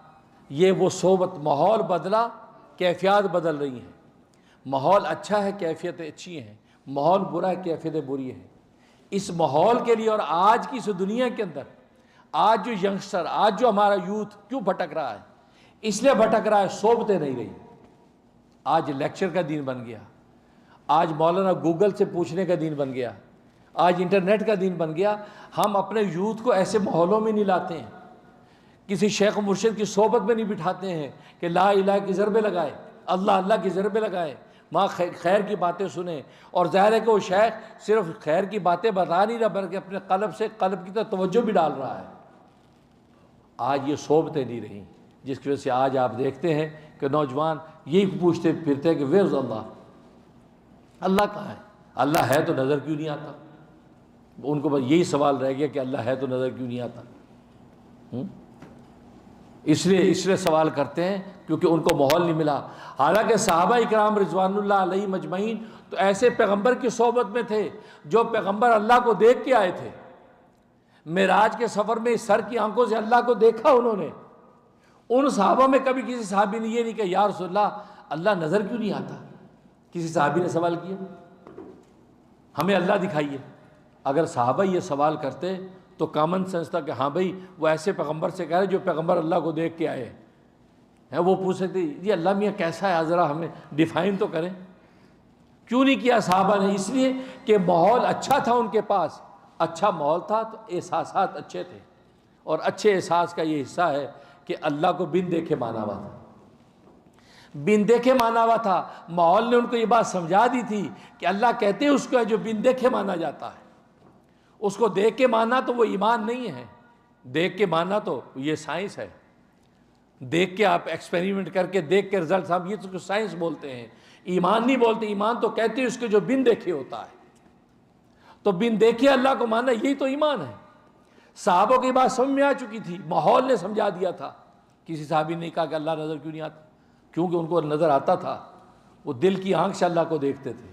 یہ وہ صحبت، ماحول بدلا کیفیات بدل رہی ہیں، ماحول اچھا ہے کیفیتیں اچھی ہیں، ماحول برا ہے کیفیتیں بری ہیں۔ اس ماحول کے لیے اور آج کی اس دنیا کے اندر آج جو ینگسٹر، آج جو ہمارا یوتھ کیوں بھٹک رہا ہے، اس لیے بھٹک رہا ہے صحبتیں نہیں رہی۔ آج لیکچر کا دین بن گیا، آج مولانا گوگل سے پوچھنے کا دین بن گیا، آج انٹرنیٹ کا دین بن گیا۔ ہم اپنے یوتھ کو ایسے ماحولوں میں نہیں لاتے ہیں، کسی شیخ و مرشد کی صحبت میں نہیں بٹھاتے ہیں کہ لا الہ کی ضربے لگائے، اللہ اللہ کی ضربے لگائے، وہاں خیر کی باتیں سنیں۔ اور ظاہر ہے کہ وہ شیخ صرف خیر کی باتیں بتا نہیں رہا بلکہ اپنے قلب سے قلب کی طرف توجہ بھی ڈال رہا ہے۔ آج یہ صحبتیں نہیں رہیں، جس کی وجہ سے آج آپ دیکھتے ہیں کہ نوجوان یہی پوچھتے پھرتے ہیں کہ ویئر از اللہ، اللہ کہاں ہے، اللہ ہے تو نظر کیوں نہیں آتا۔ ان کو بس یہی سوال رہ گیا کہ اللہ ہے تو نظر کیوں نہیں آتا۔ اس لیے سوال کرتے ہیں کیونکہ ان کو ماحول نہیں ملا۔ حالانکہ صحابہ اکرام رضوان اللہ علیہ مجمعین تو ایسے پیغمبر کی صحبت میں تھے جو پیغمبر اللہ کو دیکھ کے آئے تھے، معراج کے سفر میں سر کی آنکھوں سے اللہ کو دیکھا انہوں نے. ان صحابہ میں کبھی کسی صحابی نے یہ نہیں کہا یا رسول اللہ اللہ نظر کیوں نہیں آتا. کسی صحابی نے سوال کیا ہمیں اللہ دکھائیے. اگر صحابہ یہ سوال کرتے تو کامن سینس تھا کہ ہاں بھائی وہ ایسے پیغمبر سے کہہ رہے جو پیغمبر اللہ کو دیکھ کے آئے ہیں. وہ پوچھ سکتے یہ اللہ میاں کیسا ہے ذرا ہمیں ڈیفائن تو کریں. کیوں نہیں کیا صحابہ نے؟ اس لیے کہ ماحول اچھا تھا ان کے پاس. اچھا ماحول تھا تو احساسات اچھے تھے, اور اچھے احساس کا یہ حصہ ہے کہ اللہ کو بن دیکھے مانا ہوا تھا. بن دیکھے مانا ہوا تھا. ماحول نے ان کو یہ بات سمجھا دی تھی کہ اللہ کہتے ہیں اس کو ہے جو بن دیکھے مانا جاتا ہے. اس کو دیکھ کے ماننا تو وہ ایمان نہیں ہے. دیکھ کے ماننا تو یہ سائنس ہے. دیکھ کے آپ ایکسپیریمنٹ کر کے دیکھ کے رزلٹ صاحب یہ تو سائنس بولتے ہیں, ایمان نہیں بولتے. ایمان تو کہتے ہیں اس کے جو بن دیکھے ہوتا ہے. تو بن دیکھے اللہ کو ماننا یہی تو ایمان ہے. صحابوں کی بات سمجھ میں آ چکی تھی, ماحول نے سمجھا دیا تھا. کسی صحابی نے کہا کہ اللہ نظر کیوں نہیں آتا, کیونکہ ان کو نظر آتا تھا. وہ دل کی آنکھ سے اللہ کو دیکھتے تھے.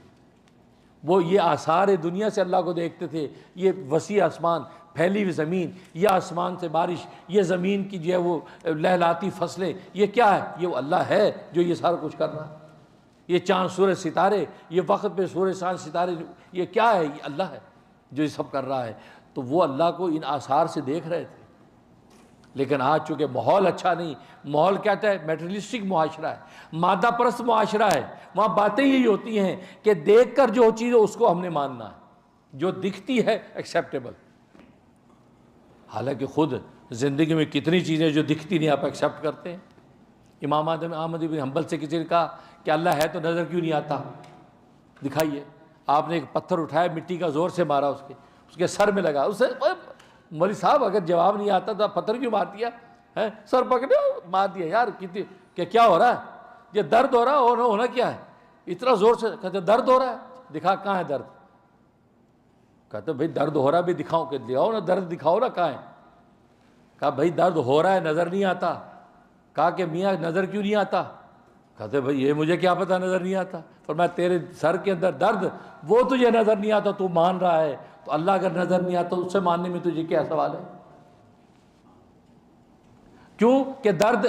وہ یہ آثار دنیا سے اللہ کو دیکھتے تھے. یہ وسیع آسمان, پھیلی ہوئی زمین, یہ آسمان سے بارش, یہ زمین کی جو ہے وہ لہلاتی فصلیں, یہ کیا ہے؟ یہ وہ اللہ ہے جو یہ سارا کچھ کر رہا ہے. یہ چاند سورج ستارے, یہ وقت پہ سورج چاند ستارے, یہ کیا ہے؟ یہ اللہ ہے جو یہ سب کر رہا ہے. تو وہ اللہ کو ان آثار سے دیکھ رہے تھے. لیکن آج چونکہ ماحول اچھا نہیں, ماحول کہتا ہے میٹریلسٹک معاشرہ ہے, مادہ پرست معاشرہ ہے. وہاں باتیں یہی ہوتی ہیں کہ دیکھ کر جو چیز ہے اس کو ہم نے ماننا ہے, جو دکھتی ہے ایکسیپٹیبل. حالانکہ خود زندگی میں کتنی چیزیں جو دکھتی نہیں آپ ایکسیپٹ کرتے ہیں. امام احمد بن حنبل سے کسی نے کہا کہ اللہ ہے تو نظر کیوں نہیں آتا, دکھائیے. آپ نے ایک پتھر اٹھایا, مٹی کا زور سے مارا, اس کے سر میں لگا. اسے مولوی صاحب اگر جواب نہیں آتا تو پتھر کیوں مار دیا ہے؟ سر پکڑے مار دیا. یار کتنی کہ کیا ہو رہا ہے؟ یہ درد ہو رہا ہے. ہونا کیا ہے اتنا زور سے؟ کہتے درد ہو رہا ہے. دکھا کہاں ہے درد؟ کہتے بھائی درد ہو رہا ہے بھی دکھاؤ, کہ دکھاؤ نا درد, دکھاؤ نا کہاں ہے. کہا بھائی درد ہو رہا ہے نظر نہیں آتا. کہا کہ میاں نظر کیوں نہیں آتا؟ کہتے بھائی یہ مجھے کیا پتا نظر نہیں آتا. فرمایا تیرے سر کے اندر درد وہ تجھے نظر نہیں آتا, تو مان رہا ہے. تو اللہ اگر نظر نہیں آتا اس سے ماننے میں تجھے کیا سوال ہے؟ کیوں کہ درد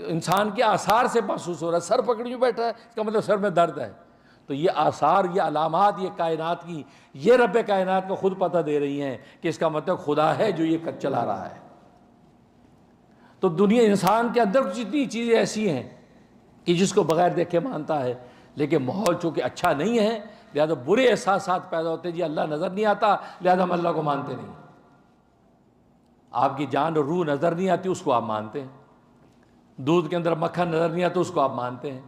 انسان کے آثار سے محسوس ہو رہا ہے. سر پکڑ بیٹھا ہے, اس کا مطلب سر میں درد ہے. تو یہ آثار, یہ علامات, یہ کائنات کی, یہ رب کائنات کو خود پتہ دے رہی ہیں کہ اس کا مطلب خدا ہے جو یہ چلا رہا ہے. تو دنیا انسان کے اندر جتنی چیزیں ایسی ہیں کہ جس کو بغیر دیکھے مانتا ہے. لیکن ماحول چونکہ اچھا نہیں ہے لہذا برے احساسات پیدا ہوتے ہیں. جی اللہ نظر نہیں آتا لہذا ہم اللہ کو مانتے نہیں. آپ کی جان اور روح نظر نہیں آتی اس کو آپ مانتے ہیں. دودھ کے اندر مکھن نظر نہیں آتا اس کو آپ مانتے ہیں.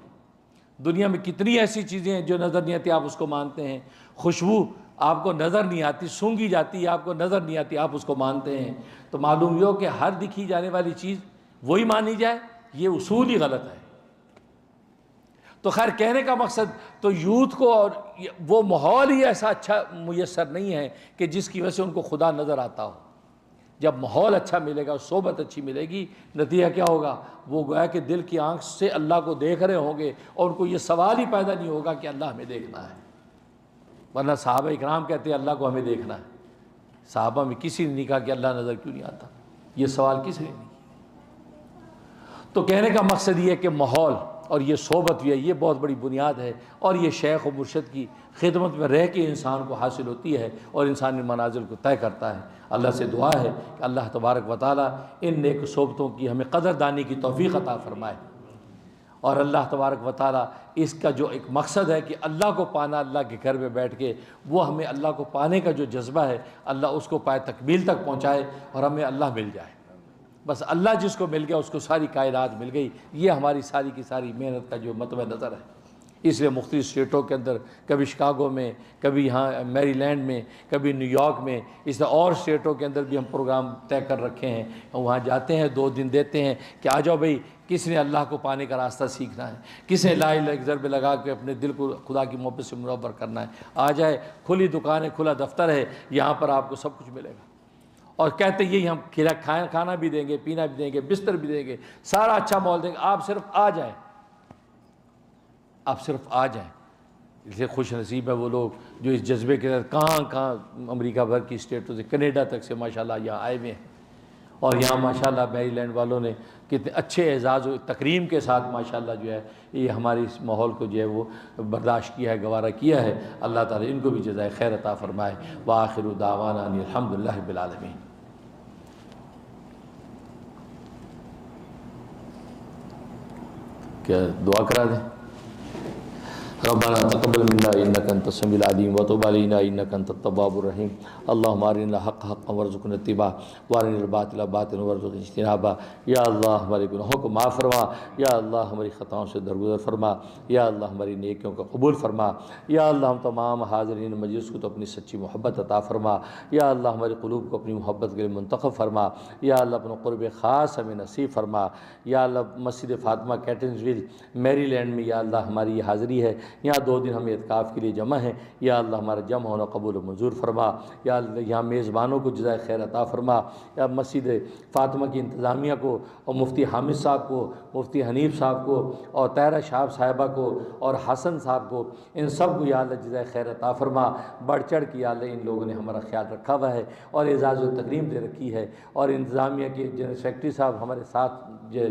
دنیا میں کتنی ایسی چیزیں ہیں جو نظر نہیں آتی آپ اس کو مانتے ہیں. خوشبو آپ کو نظر نہیں آتی, سونگھی جاتی ہے, آپ کو نظر نہیں آتی, آپ اس کو مانتے ہیں. تو معلوم یہ ہو کہ ہر دکھی جانے والی چیز وہی مانی جائے, یہ اصول ہی غلط ہے. تو خیر کہنے کا مقصد تو یوتھ کو اور وہ ماحول ہی ایسا اچھا میسر نہیں ہے کہ جس کی وجہ سے ان کو خدا نظر آتا ہو. جب ماحول اچھا ملے گا, صحبت اچھی ملے گی, نتیجہ کیا ہوگا؟ وہ گویا کہ دل کی آنکھ سے اللہ کو دیکھ رہے ہوں گے اور ان کو یہ سوال ہی پیدا نہیں ہوگا کہ اللہ ہمیں دیکھنا ہے. ورنہ صحابہ اکرام کہتے ہیں اللہ کو ہمیں دیکھنا ہے. صحابہ میں کسی نے نہیں کہا کہ اللہ نظر کیوں نہیں آتا. یہ سوال کسی نے نہیں. تو کہنے کا مقصد یہ ہے کہ ماحول اور یہ صحبت بھی ہے, یہ بہت بڑی بنیاد ہے. اور یہ شیخ و مرشد کی خدمت میں رہ کے انسان کو حاصل ہوتی ہے اور انسانی منازل کو طے کرتا ہے. اللہ سے دعا ہے کہ اللہ تبارک و تعالیٰ ان نیک صحبتوں کی ہمیں قدردانی کی توفیق عطا فرمائے. اور اللہ تبارک و تعالیٰ اس کا جو ایک مقصد ہے کہ اللہ کو پانا, اللہ کے گھر میں بیٹھ کے, وہ ہمیں اللہ کو پانے کا جو جذبہ ہے اللہ اس کو پائے تکمیل تک پہنچائے اور ہمیں اللہ مل جائے. بس اللہ جس کو مل گیا اس کو ساری کائنات مل گئی. یہ ہماری ساری کی ساری محنت کا جو مطمع نظر ہے. اس لیے مختلف اسٹیٹوں کے اندر, کبھی شکاگو میں, کبھی یہاں میری لینڈ میں, کبھی نیو یارک میں, اس طرح اور اسٹیٹوں کے اندر بھی ہم پروگرام طے کر رکھے ہیں. وہاں جاتے ہیں, 2 دن دیتے ہیں کہ آ جاؤ بھائی, کس نے اللہ کو پانے کا راستہ سیکھنا ہے, کس نے لا الہ الا اللہ لگا کے اپنے دل کو خدا کی محبت سے منور کرنا ہے, آ جائے. کھلی دکان ہے, کھلا دفتر ہے, یہاں پر آپ کو سب کچھ ملے گا. اور کہتے یہی ہم کھانا بھی دیں گے, پینا بھی دیں گے, بستر بھی دیں گے, سارا اچھا ماحول دیں گے, آپ صرف آ جائیں. آپ صرف آ جائیں. اس لیے خوش نصیب ہے وہ لوگ جو اس جذبے کے ساتھ کہاں امریکہ بھر کی اسٹیٹوں سے کینیڈا تک سے ماشاءاللہ یہاں آئے ہوئے ہیں، اور یہاں ماشاءاللہ میری لینڈ والوں نے کتنے اچھے اعزاز و تکریم کے ساتھ ماشاءاللہ جو ہے یہ ہماری اس ماحول کو جو ہے وہ برداشت کیا ہے، گوارا کیا ہے۔ اللہ تعالیٰ ان کو بھی جزائے خیر عطا فرمائے۔ وآخر دعوانا ان الحمدللہ رب العالمین۔ کیا دعا کرا دیں؟ ربنا تقبل منا انك انت السميع العليم وتب علينا انك انت التواب الرحيم اللهم ارنا الحق حقا وارزقنا اتباعه وارنا الباطل باطلا وارزقنا اجتنابه۔ یا اللہ ہمارے گناہوں کو معاف فرما، یا اللہ ہماری خطاؤں سے درگزر فرما، یا اللہ ہماری نیکیوں کو قبول فرما، یا اللہ ہم تمام حاضرین مجلس کو تو اپنی سچی محبت عطا فرما، یا اللہ ہمارے قلوب کو اپنی محبت کے لیے منتخب فرما، یا اللہ اپنا قرب خاص ہمیں نصیب فرما۔ یا اللہ مسجد فاطمہ کیٹنزویل میری لینڈ میں یا اللہ ہماری یہ حاضری ہے، یہاں 2 دن ہم اعتکاف کے لیے جمع ہیں، یا اللہ ہمارا جمع ہونا قبول و منظور فرما۔ یا اللہ یہاں میزبانوں کو جزائے خیر عطا فرما، یا مسجد فاطمہ کی انتظامیہ کو اور مفتی حامد صاحب کو، مفتی حنیف صاحب کو اور طاہرہ شہاب صاحبہ کو اور حسن صاحب کو، ان سب کو یا اللہ جزائے خیر عطا فرما۔ بڑھ چڑھ کے یا اللہ ان لوگوں نے ہمارا خیال رکھا ہوا ہے اور اعزاز و تکریم دے رکھی ہے، اور انتظامیہ کے جنرل سیکرٹری صاحب ہمارے ساتھ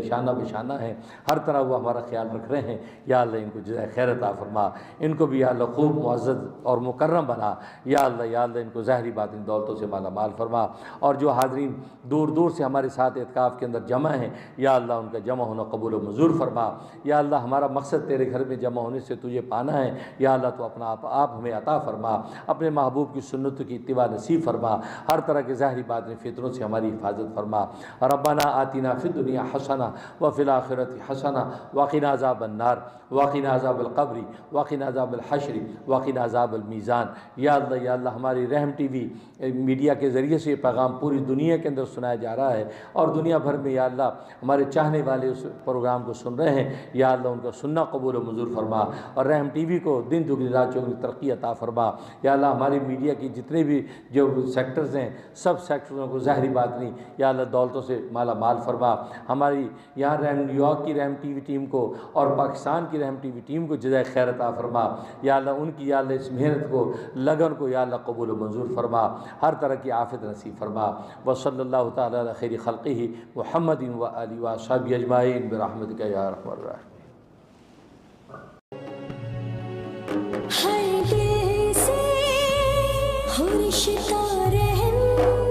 شانہ بشانہ ہیں، ہر طرح وہ ہمارا خیال رکھ رہے ہیں۔ یا اللہ ان کو جزائے خیر عطا فرما، ان کو بھی یا اللہ خوب معزز اور مکرم بنا۔ یا اللہ ان کو ظاہری باطنی دولتوں سے مالا مال فرما، اور جو حاضرین دور دور سے ہمارے ساتھ اعتکاف کے اندر جمع ہیں یا اللہ ان کا جمع ہونا قبول و منظور فرما۔ یا اللہ ہمارا مقصد تیرے گھر میں جمع ہونے سے تجھے پانا ہے، یا اللہ تو اپنا آپ ہمیں عطا فرما، اپنے محبوب کی سنتوں کی اتباع نصیب فرما، ہر طرح کے ظاہری باطنی فتنوں سے ہماری حفاظت فرما۔ ربنا آتنا فی الدنیا حسنہ وفی الآخرۃ حسنہ وقنا عذاب النار وقنا عذاب القبر وقنا عذاب الحشر وقنا عذاب المیزان۔ یا اللہ ہماری رحم ٹی وی میڈیا کے ذریعے سے یہ پیغام پوری دنیا کے اندر سنایا جا رہا ہے، اور دنیا بھر میں یا اللہ ہمارے چاہنے والے اس پروگرام کو سن رہے ہیں، یا اللہ ان کا سننا قبول و منظور فرما، اور رحم ٹی وی کو دن دگنی رات چوگنی ترقی عطا فرما۔ یا اللہ ہماری میڈیا کی جتنے بھی جو سیکٹرز ہیں سب سیکٹروں کو ظاہری باطنی یا اللہ دولتوں سے مالا مال فرما۔ ہماری یہاں نیو یارک کی رحم ٹی وی ٹیم کو اور پاکستان کی رحم ٹی وی ٹیم کو جزائے خیر عطا فرما۔ یا اللہ ان کی یا اللہ اس محنت کو لگن کو یا اللہ قبول و منظور فرما، ہر طرح کی آفت نصیب فرما۔ وصلی اللہ تعالی علی خیر خلقہ محمد و آلہ و صحبہ اجمعین برحمتک یا ارحم الراحمین۔ ہر دل سے ہو رشتہ رحم